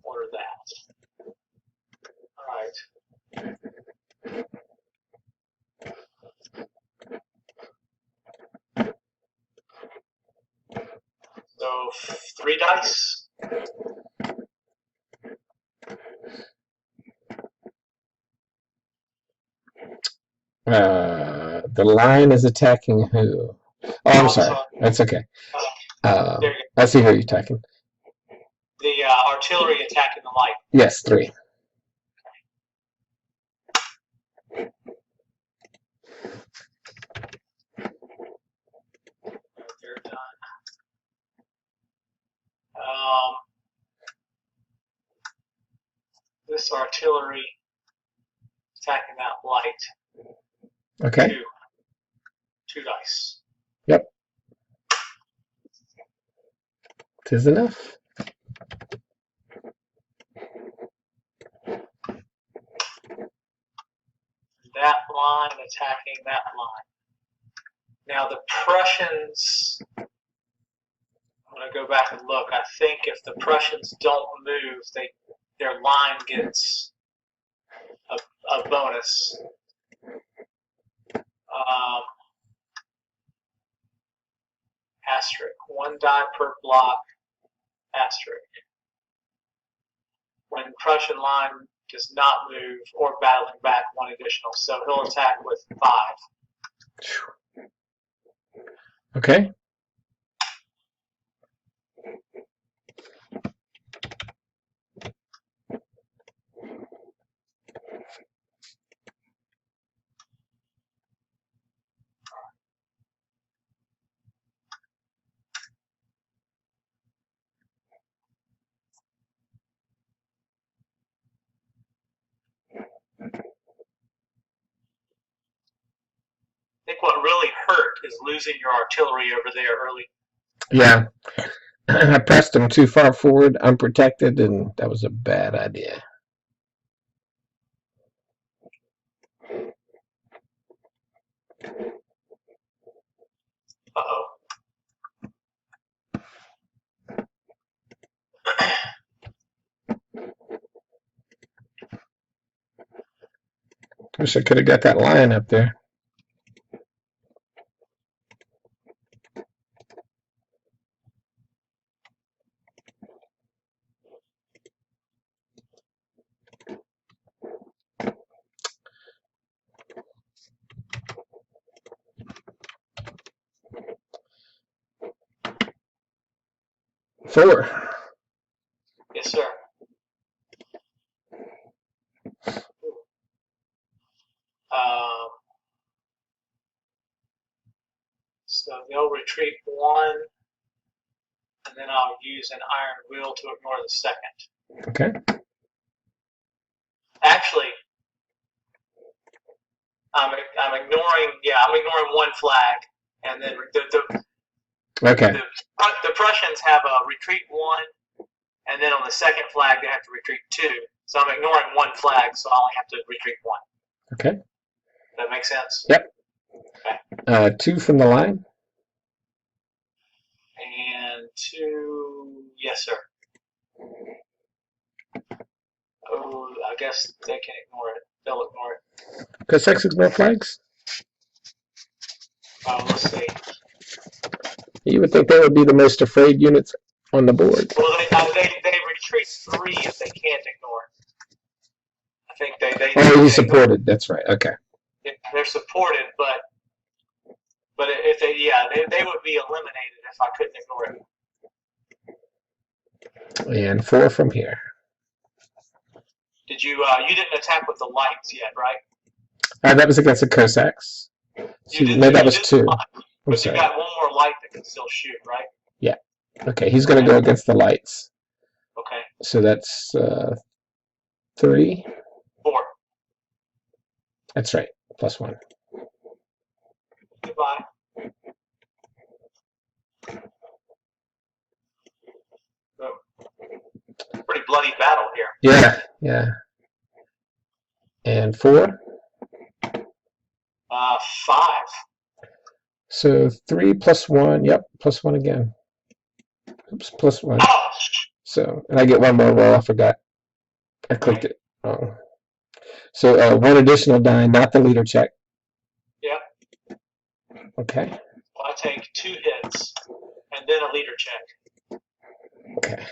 Order that. All right. So 3 dice. The line is attacking who? Oh, I'm sorry. That's okay. There you go. I see who you're attacking. The artillery attacking the light. Yes, 3. They're done. This artillery attacking that light. Okay. 2 dice. Yep. 'Tis enough. That line attacking that line. Now the Prussians, I'm going to go back and look. I think if the Prussians don't move, their line gets a bonus. Asterisk. 1 die per block. Asterisk. When Prussian line does not move or battling back, 1 additional. So he'll attack with 5. Okay. I think what really hurt is losing your artillery over there early. Yeah. I pressed him too far forward, unprotected, and that was a bad idea. Uh-oh. Wish I could have got that line up there. Four. Yes, sir. Um, so they'll retreat one, and then I'll use an iron will to ignore the second. Okay. Actually, I'm ignoring one flag, and then Okay. the Prussians have a retreat one, and then on the second flag they have to retreat two. So I'm ignoring one flag, so I only have to retreat one. Okay. Does that make sense? Yep. Okay. 2 from the line. And 2, yes, sir. Oh, I guess they can ignore it. They'll ignore it. Cossacks ignore flags? Let's see. You would think they would be the most afraid units on the board. Well, they retreat 3 if they can't ignore it. I think they Oh, he's supported. That's right. Okay. They're supported, but if they would be eliminated if I couldn't ignore it. And 4 from here. Did you didn't attack with the lights yet, right? That was against the Cossacks. No, that was 2. But you got one more light that can still shoot, right? Yeah. Okay, he's going to go against the lights. Okay. So that's 3. 4. That's right. +1. Goodbye. Oh. Pretty bloody battle here. Yeah, yeah. And 4? 5. So 3 +1. Yep, +1 again. Oops, +1. Oh! So, and I get one more roll. I forgot. I clicked it wrong. So 1 additional die, not the leader check. Yep. Okay. Well, I take 2 hits and then a leader check. Okay.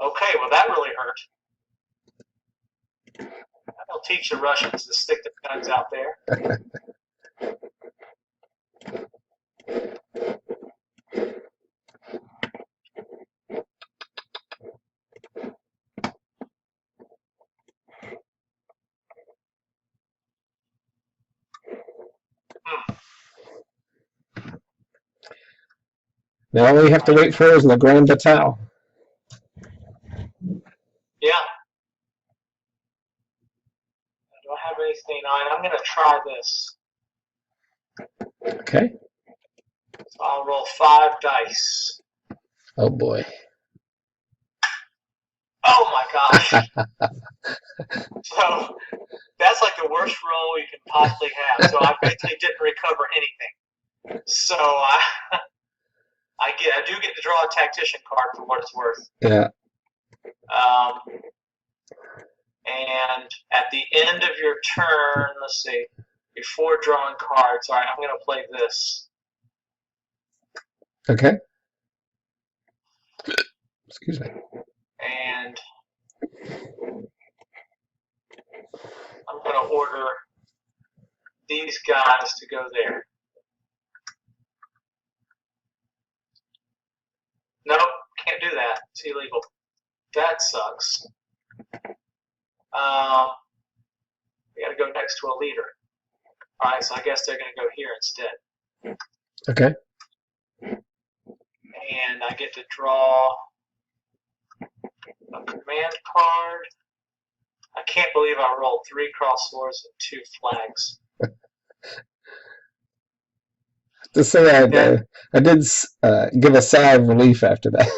Okay, well that really hurt. I'll teach the Russians to stick their guns out there. Now all we have to wait for is the Grand Battalion. Yeah. Do I have anything on? I'm going to try this. Okay. So I'll roll 5 dice. Oh boy. Oh my gosh. So that's like the worst roll you can possibly have. So I basically didn't recover anything. So I do get to draw a tactician card for what it's worth. Yeah. And at the end of your turn, let's see, before drawing cards, all right, I'm going to play this. Okay. Excuse me. And I'm going to order these guys to go there. Nope, can't do that. It's illegal. That sucks. We got to go next to a leader. All right, so I guess they're going to go here instead. Okay. And I get to draw a command card. I can't believe I rolled 3 cross swords and 2 flags. To say I did give a sigh of relief after that.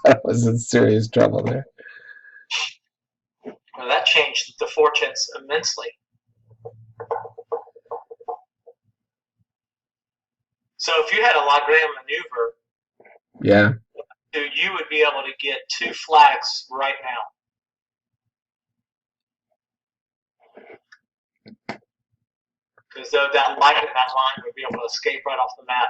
That was in serious trouble there. Well, that changed the fortunes immensely. So if you had a Lagram maneuver, Yeah. you would be able to get 2 flags right now. as though that light in that line would be able to escape right off the map.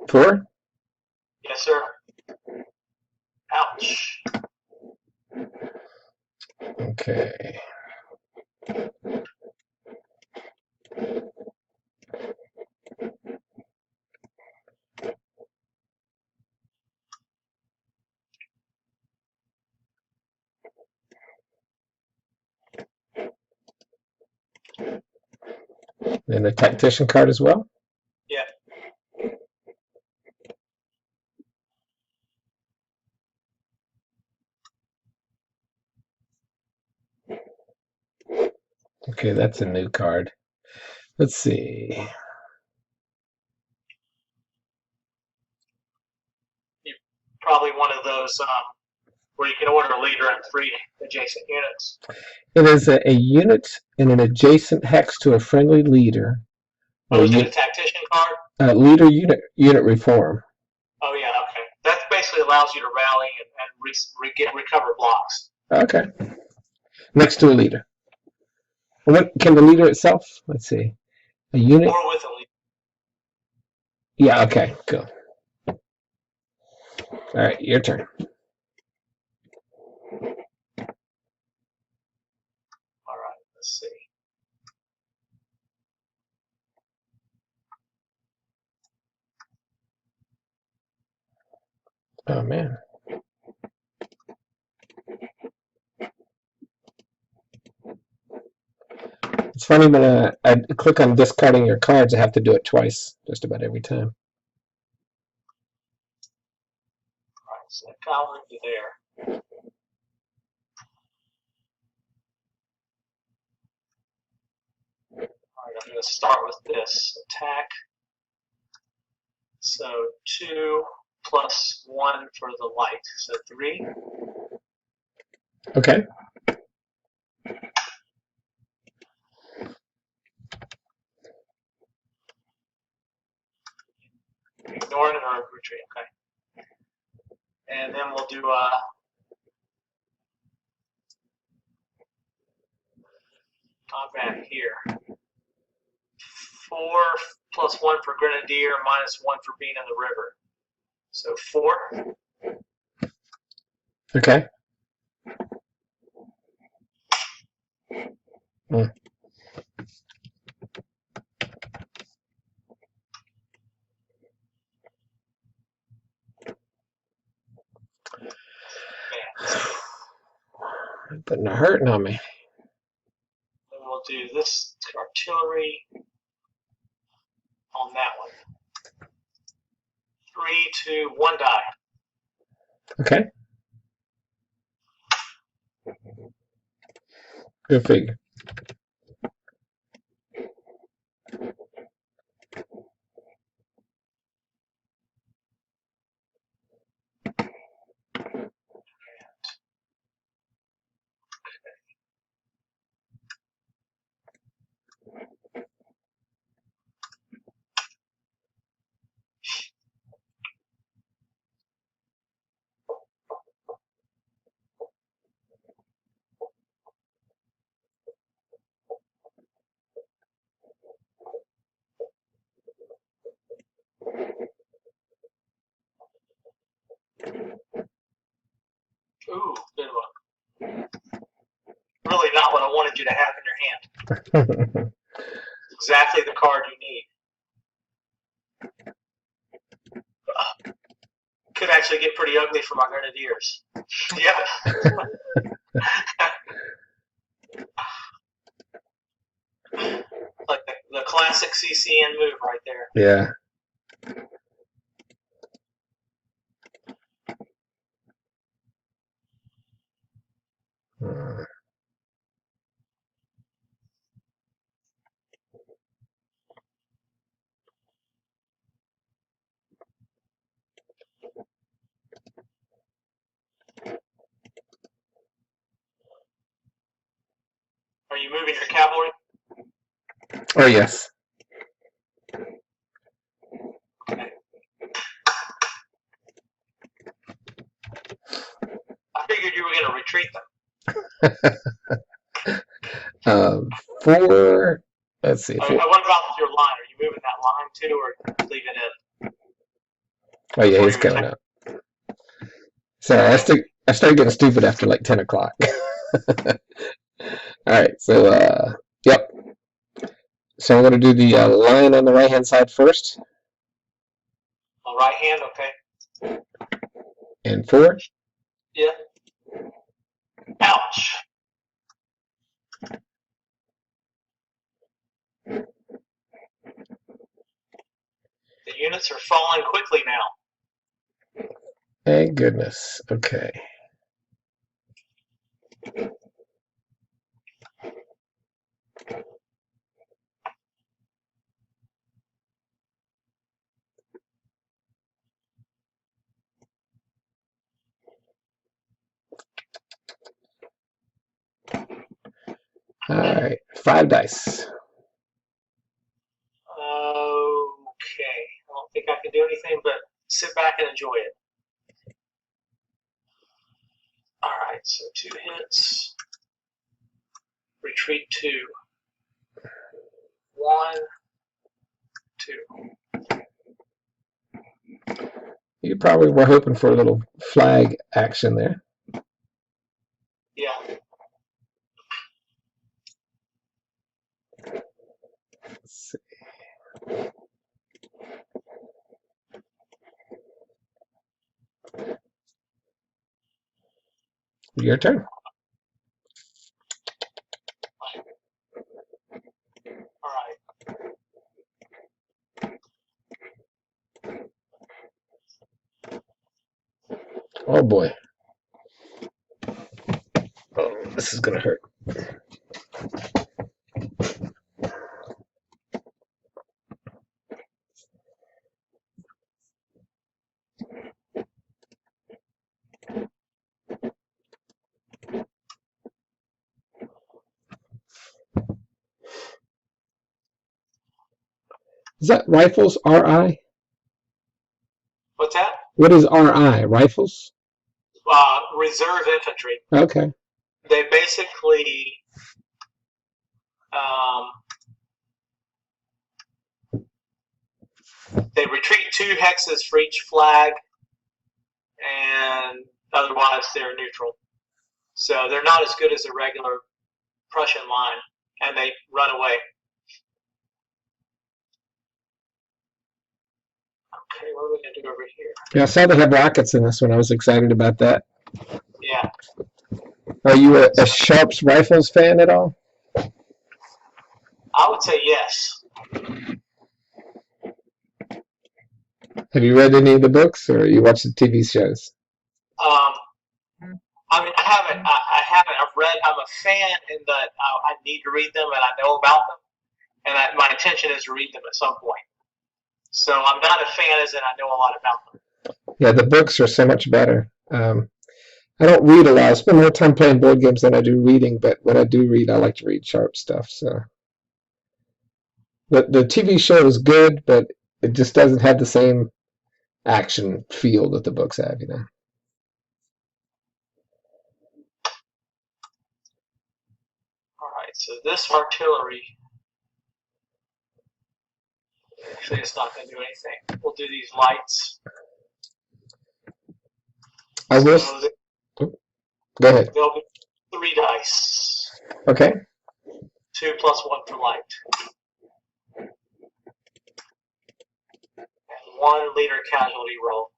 Four? Yes, sir. Ouch. Okay. And the tactician card as well? Yeah. Okay, that's a new card. Let's see. Probably one of those where you can order a leader and 3 adjacent units. It is a unit in an adjacent hex to a friendly leader. Oh, is it a tactician card? Leader unit reform. Oh, yeah, okay. That basically allows you to rally and recover blocks. Okay. Next to a leader. What can the leader itself? Let's see. A unit. Or with a leader. Yeah. Okay. Cool. All right. Your turn. All right. Let's see. Oh man. It's funny when I click on discarding your cards, I have to do it twice, just about every time. All right. So that column to there. All right. I'm going to start with this attack. So 2 plus 1 for the light. So 3. Okay. Ignoring or retreat. Okay. And then we'll do combat here. 4 plus 1 for Grenadier, minus 1 for being in the river. So 4. Okay. Putting a hurting on me. Then we'll do this artillery on that one. 3, 2, 1 die. Okay. Good figure. Ooh, good one. Really not what I wanted you to have in your hand. Exactly the card you need. Could actually get pretty ugly for my Grenadiers. Yeah. Like the classic CCN move right there. Yeah. moving your cavalry? Oh, yes. I figured you were going to retreat them. 4. Let's see. What about your line? Are you moving that line too, or leaving it? Oh, yeah, he's coming up. Sorry, I started getting stupid after like 10 o'clock. All right, so, yep. So I'm going to do the line on the right-hand side first. On right hand, okay. And 4. Yeah. Ouch. The units are falling quickly now. Thank goodness. Okay. All right, 5 dice. Okay. I don't think I can do anything but sit back and enjoy it. All right, so 2 hits. Retreat 2. 1, 2. You probably were hoping for a little flag action there. Yeah. Let's see. Your turn. All right. Oh boy. Oh, this is gonna hurt. Is that rifles? RI? What's that? What is RI? Rifles? Reserve infantry. Okay. They basically they retreat 2 hexes for each flag, and otherwise they're neutral. So they're not as good as a regular Prussian line, and they run away. Okay, what are we going to do over here? Yeah, I saw they have rockets in this one. I was excited about that. Yeah. Are you a Sharps Rifles fan at all? I would say yes. Have you read any of the books, or you watch the TV shows? I mean, I haven't. I've read. I'm a fan in that I need to read them and I know about them, and my intention is to read them at some point. So I'm not a fan as in I know a lot about them. Yeah, the books are so much better. I don't read a lot. I spend more time playing board games than I do reading, but when I do read, I like to read Sharp stuff. So the TV show is good, but it just doesn't have the same action feel that the books have, you know. All right, so this artillery, actually it's not going to do anything. We'll do these lights. I will. Go ahead. There'll be 3 dice. Okay. 2 plus 1 for light. And 1 leader casualty roll.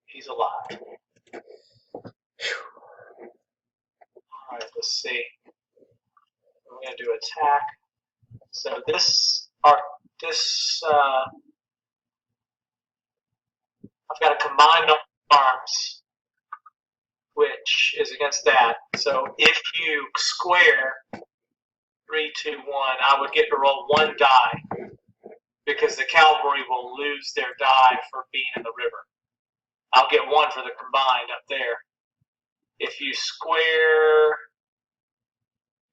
He's alive. Alright, let's see. I'm going to do attack. So I've got a combined arms, which is against that. So if you square 3, 2, 1, I would get to roll 1 die because the cavalry will lose their die for being in the river. I'll get 1 for the combined up there. If you square,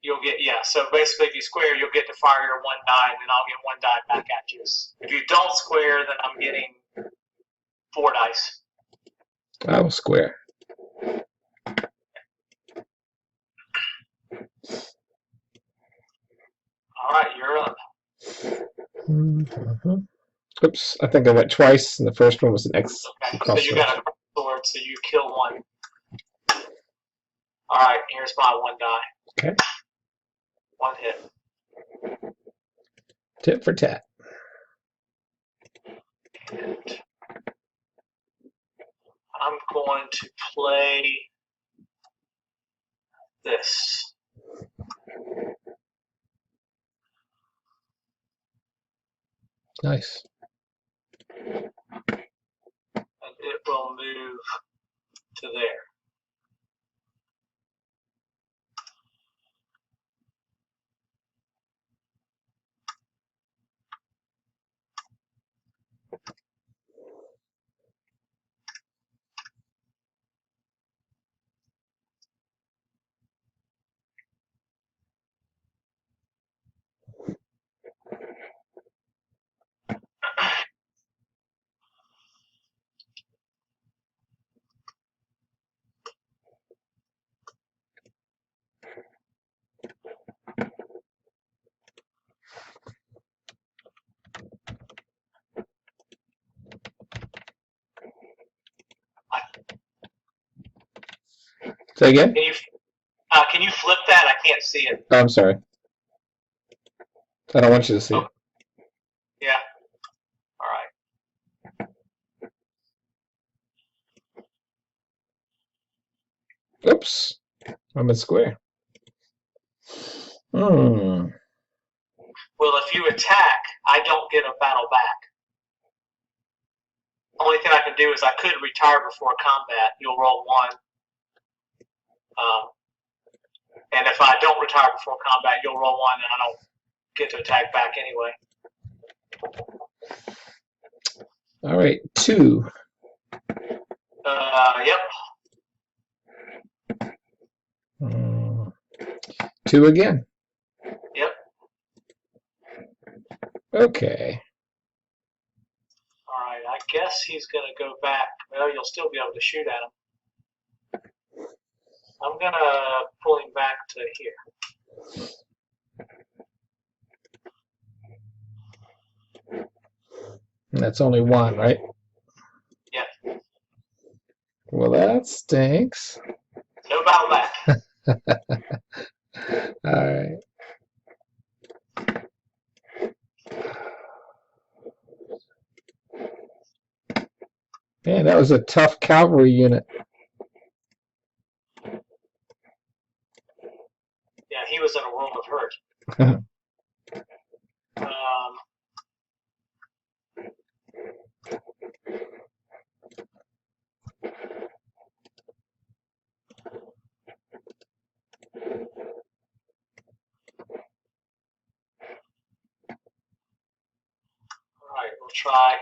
you'll get, yeah, so basically if you square, you'll get to fire your 1 die, and then I'll get 1 die back at you. If you don't square, then I'm getting 4 dice. I will square. All right, you're up. Mm-hmm. Oops, I think I went twice, and the first one was an X. Okay, so you got a sword, so you kill 1. All right, here's my 1 die. Okay. 1 hit. Tit for tat. And I'm going to play this. Nice. And it will move to there. Say again? Can you flip that? I can't see it. Oh, I'm sorry. I don't want you to see it. Yeah. All right. Oops. I'm in square. Hmm. Well, if you attack, I don't get a battle back. Only thing I can do is I could retire before combat. You'll roll 1. And if I don't retire before combat, you'll roll 1, and I don't get to attack back anyway. All right, 2. Yep. 2 again. Yep. Okay. All right. I guess he's going to go back. Well, you'll still be able to shoot at him. I'm going to pull him back to here. And that's only 1, right? Yep. Well, that stinks. No battle back. All right. Man, that was a tough cavalry unit. Yeah, he was in a world of hurt. All right, we'll try.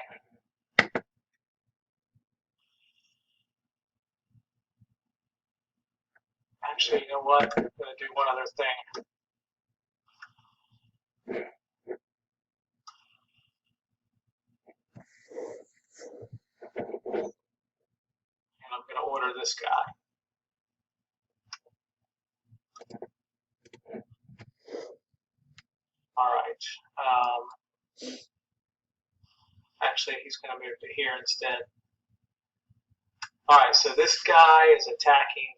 Actually, you know what? I'm going to do one other thing. And I'm going to order this guy. All right. Actually, he's going to move to here instead. All right, so this guy is attacking.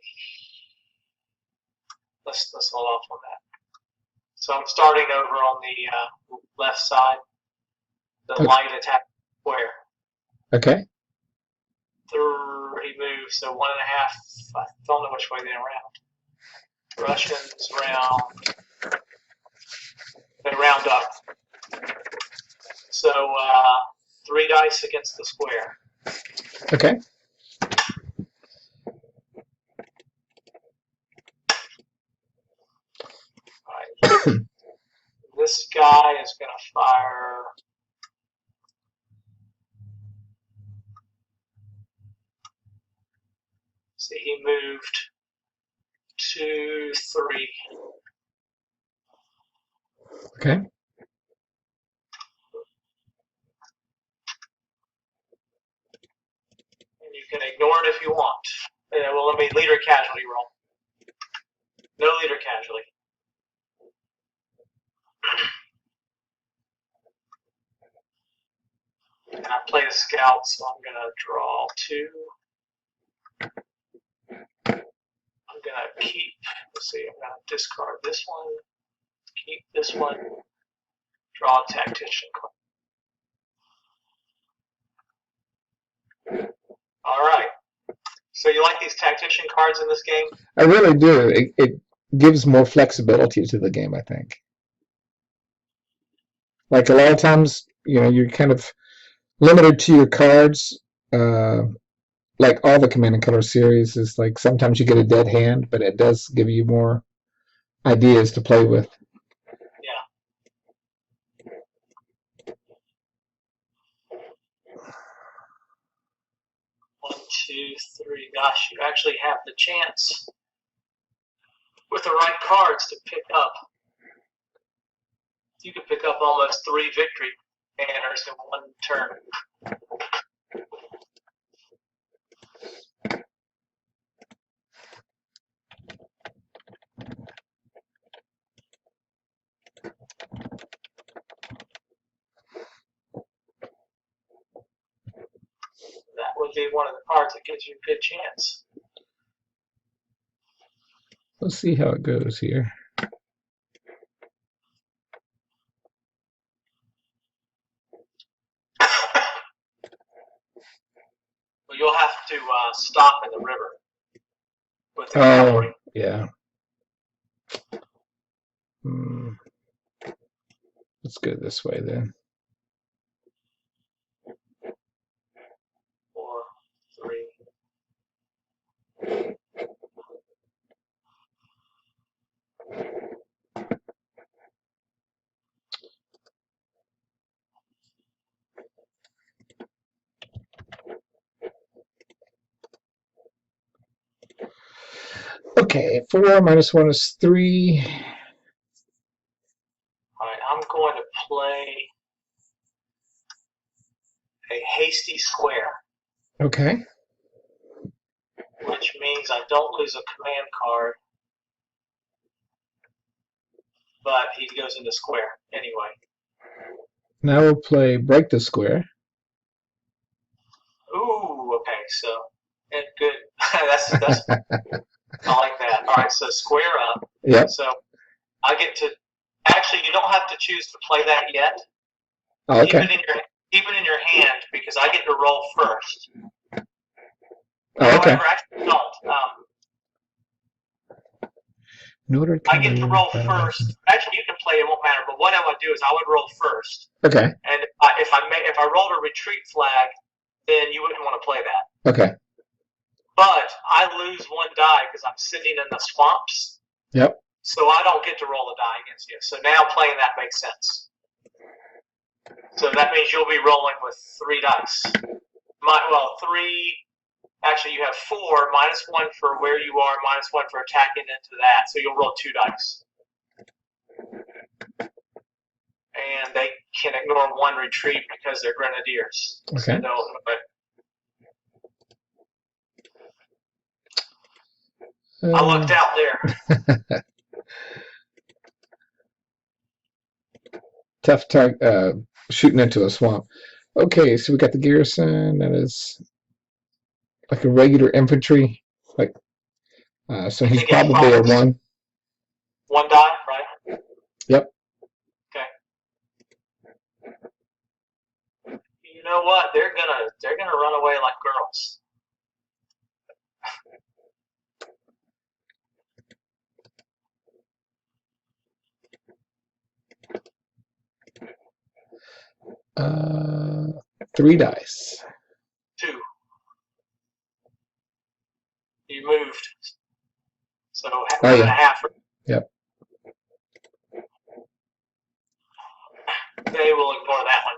Let's hold off on that. So I'm starting over on the left side, the light attack square. Okay. He moves, so 1.5. I don't know which way they round. Russians round. They round up. So 3 dice against the square. Okay. All right. This guy is going to fire. See, he moved 2, 3. Okay. And you can ignore it if you want. Well, let me leader casualty roll. No leader casualty. And I play the scout, so I'm going to draw 2. I'm going to keep, let's see, I'm going to discard this one, keep this one, draw a tactician card. All right. So you like these tactician cards in this game? I really do. It gives more flexibility to the game, I think. Like a lot of times, you're kind of limited to your cards. Like all the Command and Color series is like sometimes you get a dead hand, but it does give you more ideas to play with. Yeah. One, two, three. Gosh, you actually have the chance with the right cards to pick up. You could pick up almost 3 victory banners in one turn. That would be one of the cards that gives you a good chance. Let's see how it goes here. Well, you'll have to stop in the river with the cavalry. Yeah. Let's go this way then. 4, 3. Okay, 4 minus 1 is 3. All right, I'm going to play a hasty square. Okay. Which means I don't lose a command card, but he goes into square anyway. Now we'll play Break the Square. Ooh, okay, so good. that's I like that. All right, so square up. Yep. So I get to actually you don't have to choose to play that yet. Oh, okay. Keep it in your hand because I get to roll first. Oh, okay. However, actually don't. I get to roll first. Actually, you can play. It won't matter. But what I would do is I would roll first. Okay. And if I rolled a retreat flag, then you wouldn't want to play that. Okay. But I lose 1 die because I'm sitting in the swamps. Yep. So I don't get to roll a die against you. So now playing that makes sense. So that means you'll be rolling with 3 dice. 3. Actually, you have 4, minus 1 for where you are, minus 1 for attacking into that. So you'll roll 2 dice. And they can ignore 1 retreat because they're grenadiers. Okay. So I lucked out there. Tough time shooting into a swamp. Okay, so we got the garrison. That is like a regular infantry. So he's probably a 1. 1 die, right? Yep. Okay. You know what? They're gonna run away like girls. Uh, 3 dice. 2. You moved. So 1 and a half. Yep. They will ignore that one.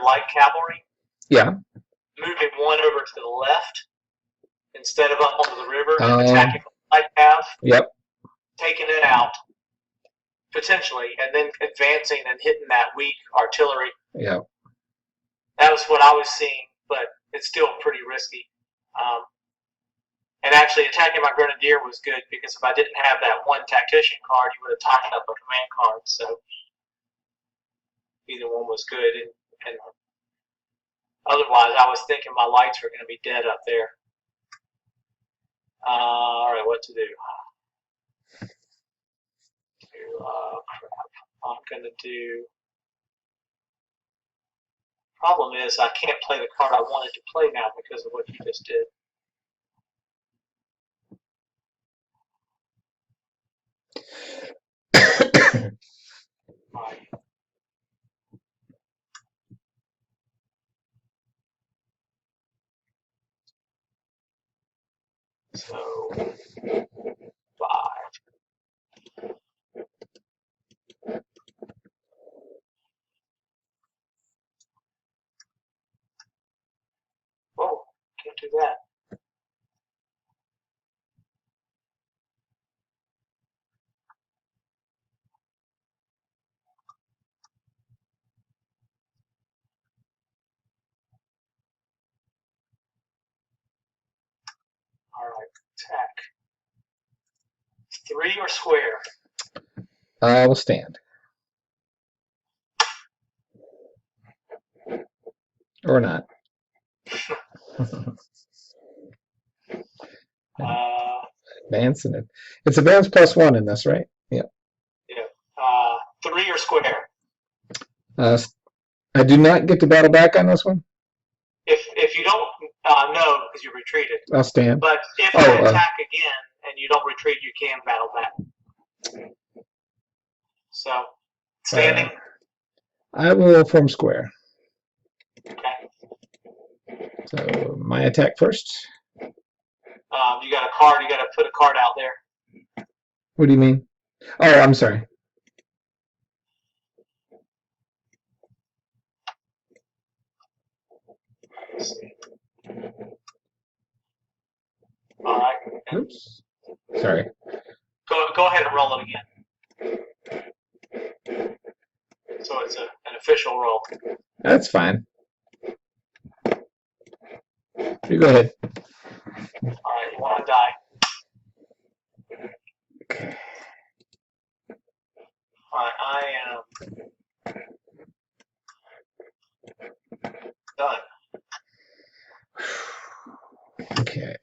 light cavalry, Yeah. moving one over to the left instead of up onto the river and Um, attacking the light cav, Yep. taking it out potentially, and then advancing and hitting that weak artillery. Yeah. That was what I was seeing, but it's still pretty risky. And actually, attacking my grenadier was good because if I didn't have that one tactician card, you would have taken up a command card. So either one was good. And otherwise, I was thinking my lights were going to be dead up there. All right, what to do? Crap. I'm going to do. Problem is, I can't play the card I wanted to play now because of what you just did. All right. So 5. Whoa, can't do that. All right, attack. 3 or square? I will stand. Or not. Advance and it's advance +1 in this, right? Yeah. Yeah. 3 or square? I do not get to battle back on this one. If you don't, no, because you retreated. I'll stand. But if I attack again and you don't retreat, you can battle back. So, standing? I will form square. Okay. So my attack first. You got a card. You got to put a card out there. What do you mean? Oh, I'm sorry. Let's see. All right. Oops. Sorry. Go ahead and roll it again. So it's an official roll. That's fine. You go ahead. All right. You want to die? Okay. All right. I am done. Okay.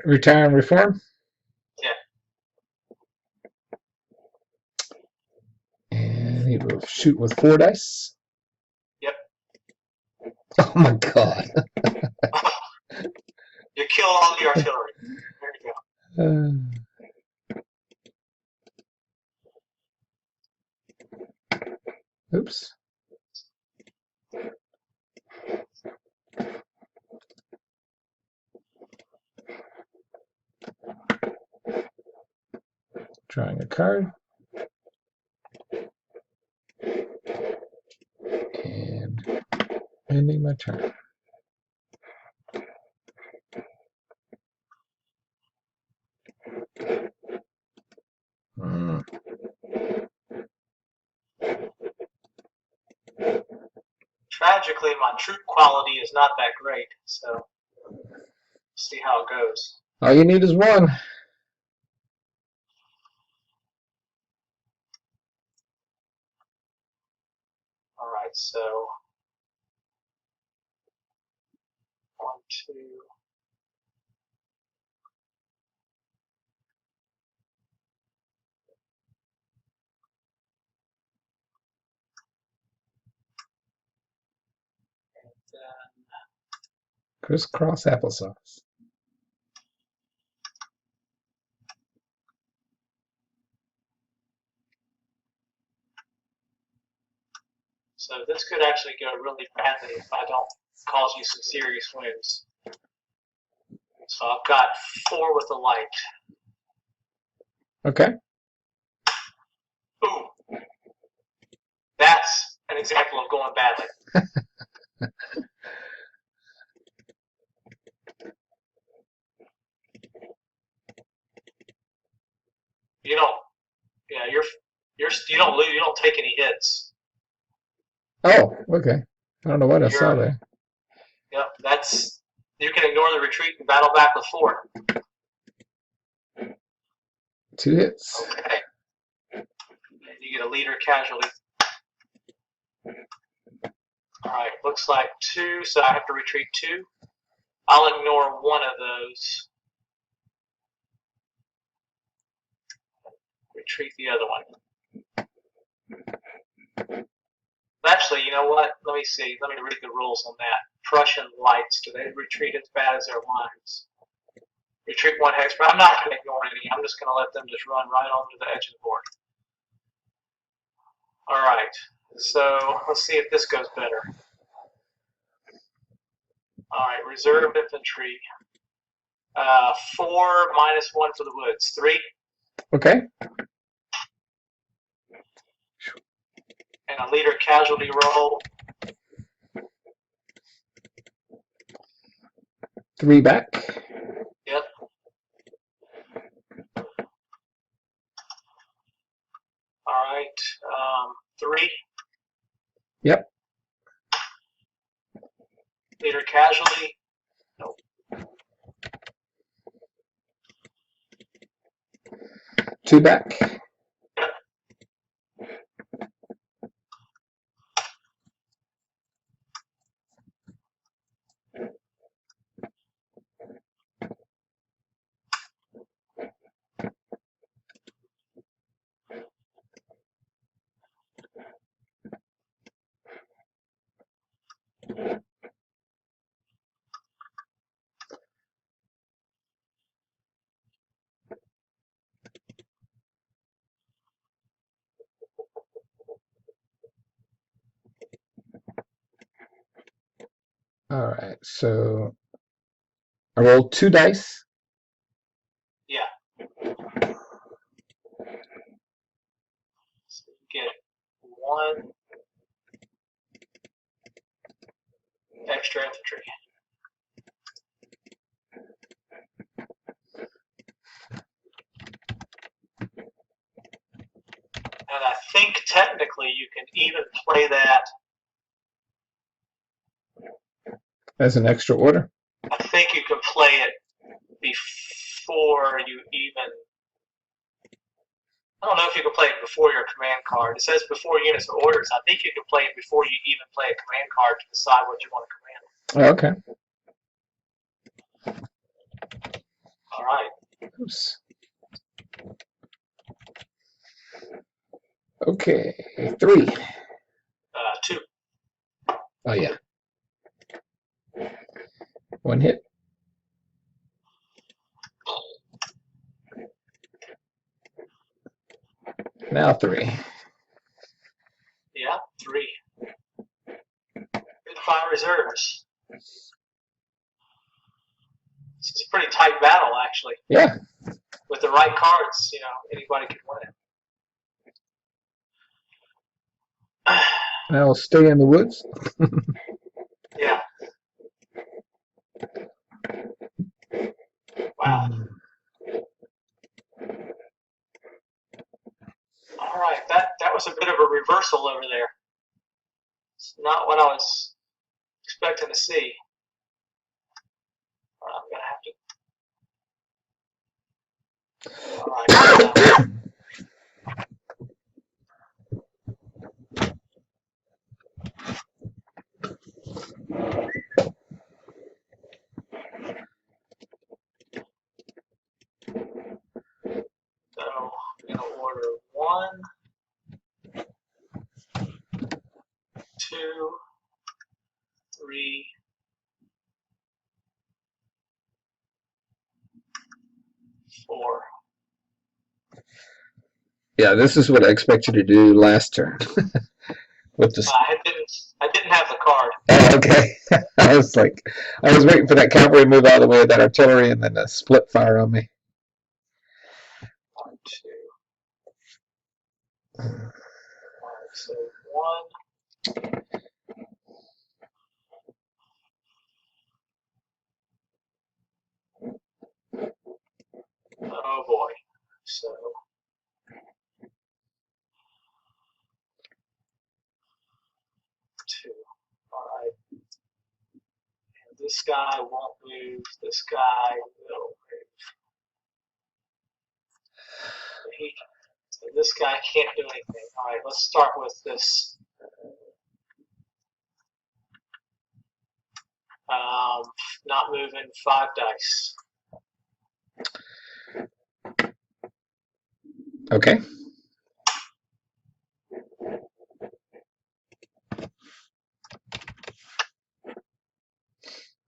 Retire and reform? Yeah. And he will shoot with 4 dice. Yep. Oh my god. You kill all the artillery. There you go. Oops. Drawing a card. And ending my turn. Tragically, my troop quality is not that great, so see how it goes. All you need is 1. right, so 1, 2. And then Crisscross applesauce. so this could actually go really badly if I don't cause you some serious wounds. So I've got 4 with the light. Okay. Ooh, that's an example of going badly. You don't, yeah, you don't lose, you don't take any hits. Oh, okay. I don't know what I saw You're- there. Yep, that's, you can ignore the retreat and battle back with 4. 2 hits. Okay. And you get a leader casualty. Alright, looks like 2, so I have to retreat 2. I'll ignore one of those. Retreat the other one. Actually, you know what? Let me see. Let me read the rules on that. Prussian lights, do they retreat as bad as their lines? Retreat 1 hex, but I'm not going to ignore any. I'm just going to let them just run right onto the edge of the board. Alright, so let's see if this goes better. Alright, reserve infantry. 4 minus 1 for the woods. 3. Okay. And a leader casualty roll. 3 back. Yep. Alright, 3. Yep. Leader casualty. Nope. 2 back. All right, so I rolled 2 dice. Yeah. So you get 1 extra infantry. And I think technically you can even play that. As an extra order. I think you can play it before you even. I don't know if you can play it before your command card. It says before units or orders. I think you can play it before you even play a command card to decide what you want to command. Oh, okay. All right. Oops. Okay, 3. 2. Oh yeah. 1 hit. Now 3. Yeah, 3. Good 5 reserves. This is a pretty tight battle, actually. Yeah. With the right cards, anybody can win it. I'll stay in the woods. Yeah. Wow. All right, that was a bit of a reversal over there. It's not what I was expecting to see. I'm gonna have to. All right. 4. Yeah, this is what I expected you to do last turn. With the I didn't have the card. oh, okay. I was waiting for that cavalry move out of the way of that artillery and then a split fire on me. 1, 2. So 1. Oh boy. So 2. All right. And this guy won't move. This guy will move. So this guy can't do anything. All right. Let's start with this. Not moving 5 dice. Okay. All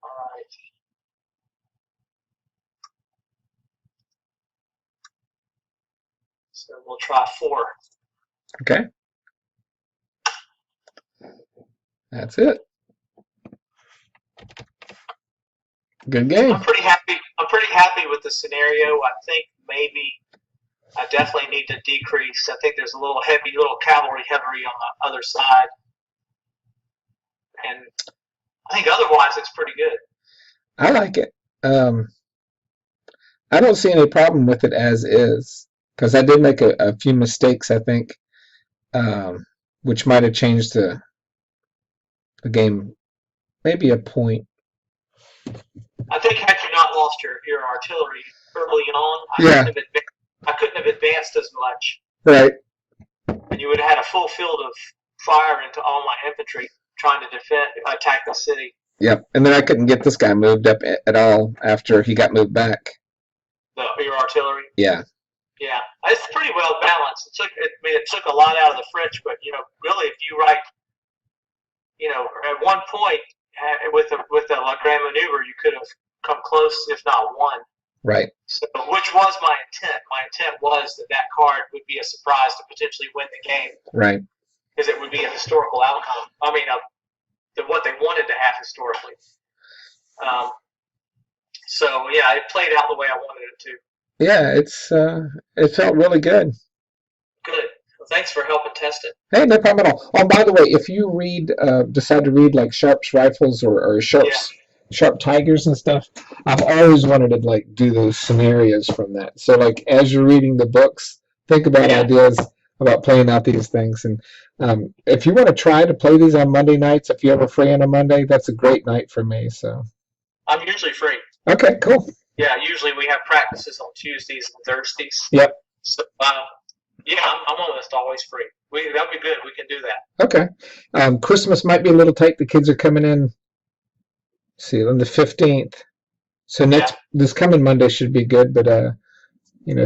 right. So we'll try 4. Okay. That's it. Good game. I'm pretty happy with the scenario. I think maybe I definitely need to decrease. I think there's a little cavalry heavy on the other side. And I think otherwise it's pretty good. I like it. I don't see any problem with it as is, because I did make a few mistakes, I think, which might have changed the game maybe a point. I think had you not lost your artillery early on, I couldn't have advanced as much. Right. And you would have had a full field of fire into all my infantry trying to attack the city. Yep. And then I couldn't get this guy moved up at all after he got moved back. Your artillery? Yeah. Yeah. It's pretty well balanced. It took a lot out of the French, but really if you write, at one point with the La Grande Maneuver, you could have come close, if not won. Right. So, which was my intent. My intent was that card would be a surprise to potentially win the game. Right. Because it would be a historical outcome. I mean, what they wanted to have historically. So yeah, it played out the way I wanted it to. Yeah, it felt really good. Good. Well, thanks for helping test it. Hey, no problem at all. Oh, by the way, if you decide to read like Sharp's Rifles or Sharp Tigers and stuff, I've always wanted to do those scenarios from that. So as you're reading the books, think about ideas about playing out these things. And if you want to try to play these on Monday nights, if you're ever free on a Monday, that's a great night for me. So I'm usually free. Okay, cool. Yeah, usually we have practices on Tuesdays and Thursdays. Yep. So I'm almost always free. That'd be good. We can do that. Okay. Christmas might be a little tight. The kids are coming in. See, on the 15th. So this coming Monday should be good, but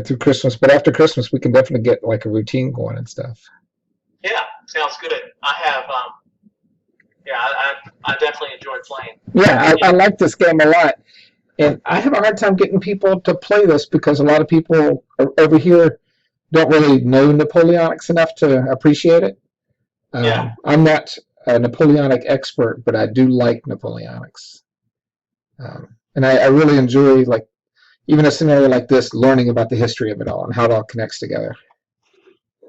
through Christmas. But after Christmas, we can definitely get a routine going and stuff. Yeah, sounds good. I have. I definitely enjoy playing. Yeah, I like this game a lot, and I have a hard time getting people to play this because a lot of people over here don't really know Napoleonics enough to appreciate it. I'm not a Napoleonic expert, but I do like Napoleonics. And I really enjoy, even a scenario like this, learning about the history of it all and how it all connects together.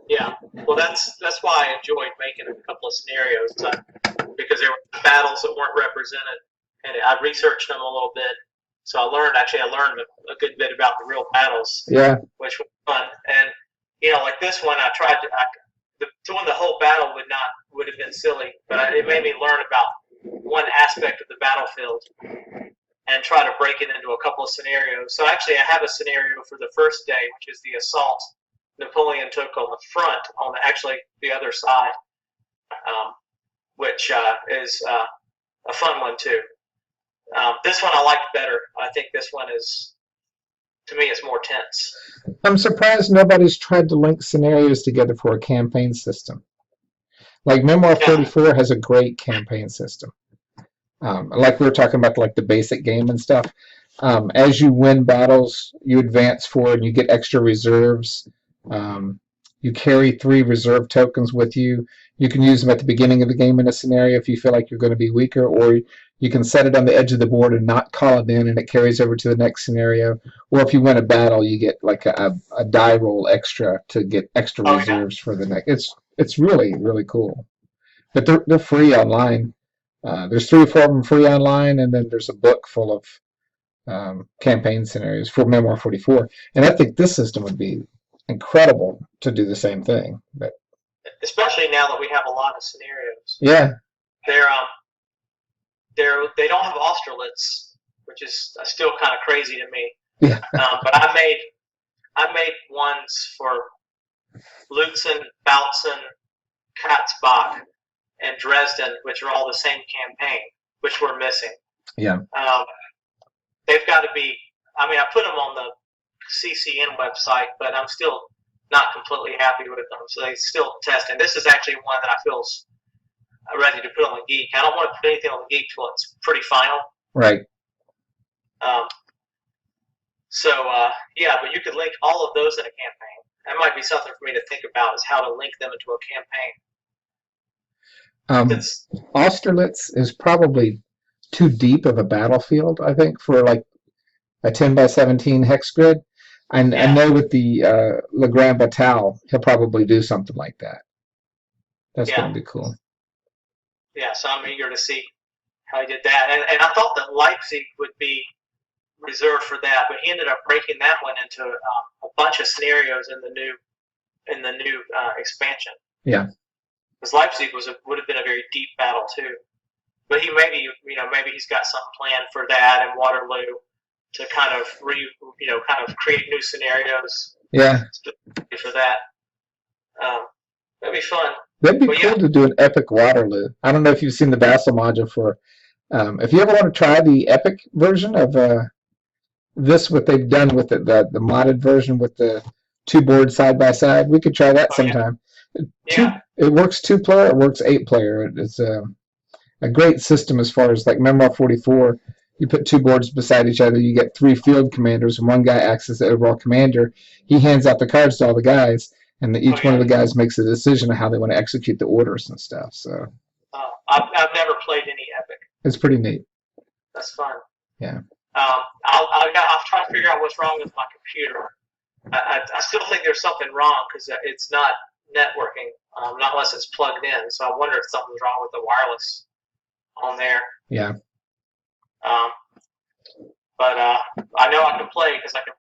Yeah, well, that's why I enjoyed making a couple of scenarios, because there were battles that weren't represented, and I researched them a little bit. So I learned a good bit about the real battles. Yeah. Which was fun. And like this one, I tried to doing the whole battle would have been silly, but it made me learn about one aspect of the battlefield and try to break it into a couple of scenarios. So actually, I have a scenario for the first day, which is the assault Napoleon took on the front, on the other side, which is a fun one too. This one I liked better. I think this one to me, it's more tense. I'm surprised nobody's tried to link scenarios together for a campaign system. Memoir 44 has a great campaign system. Like we were talking about, the basic game and stuff. As you win battles, you advance forward and you get extra reserves. You carry 3 reserve tokens with you. You can use them at the beginning of the game in a scenario if you feel like you're going to be weaker, or you can set it on the edge of the board and not call it in, and it carries over to the next scenario. Or if you win a battle, you get like a die roll extra to get extra Oh, yeah. reserves for the next. It's really really cool, but they're free online. There's 3 or 4 of them free online, and then there's a book full of campaign scenarios for Memoir 44. And I think this system would be incredible to do the same thing. But Especially now that we have a lot of scenarios. yeah, They don't have Austerlitz, which is still kind of crazy to me. yeah, But I made ones for Lutzen, Bautzen, Katzbach, and Dresden, which are all the same campaign, which we're missing. yeah. They've got to be. I mean, I put them on the CCN website, but I'm still not completely happy with them. So they still testing. This is actually one that I feel is ready to put on the Geek. I don't want to put anything on the Geek till it's pretty final. Right. Yeah, but you could link all of those in a campaign. That might be something for me to think about, is how to link them into a campaign. Austerlitz is probably too deep of a battlefield, I think, for like a 10 by 17 hex grid. And I know with the Le Grand Batal, he'll probably do something like that. That's going to be cool. Yeah, so I'm eager to see how he did that. And I thought that Leipzig would be reserved for that, but he ended up breaking that one into a bunch of scenarios in the new expansion. Yeah. Because Leipzig would have been a very deep battle too. But maybe he's got something planned for that, and Waterloo to kind of create new scenarios. Yeah. For that, that'd be fun. That'd be cool to do an epic Waterloo. I don't know if you've seen the Vassal module for. If you ever want to try the epic version of this, what they've done with it, the modded version with the 2 boards side by side, we could try that sometime. Yeah. It works 2-player. It works 8-player. It's a great system as far as like Memoir 44. You put 2 boards beside each other. You get 3 field commanders, and one guy acts as the overall commander. He hands out the cards to all the guys, and each one of the guys makes a decision of how they want to execute the orders and stuff. So I've never played any epic. It's pretty neat. That's fun. Yeah. I'll try to figure out what's wrong with my computer. I still think there's something wrong because it's not networking, not unless it's plugged in. So I wonder if something's wrong with the wireless on there. Yeah. But I know I can play because I can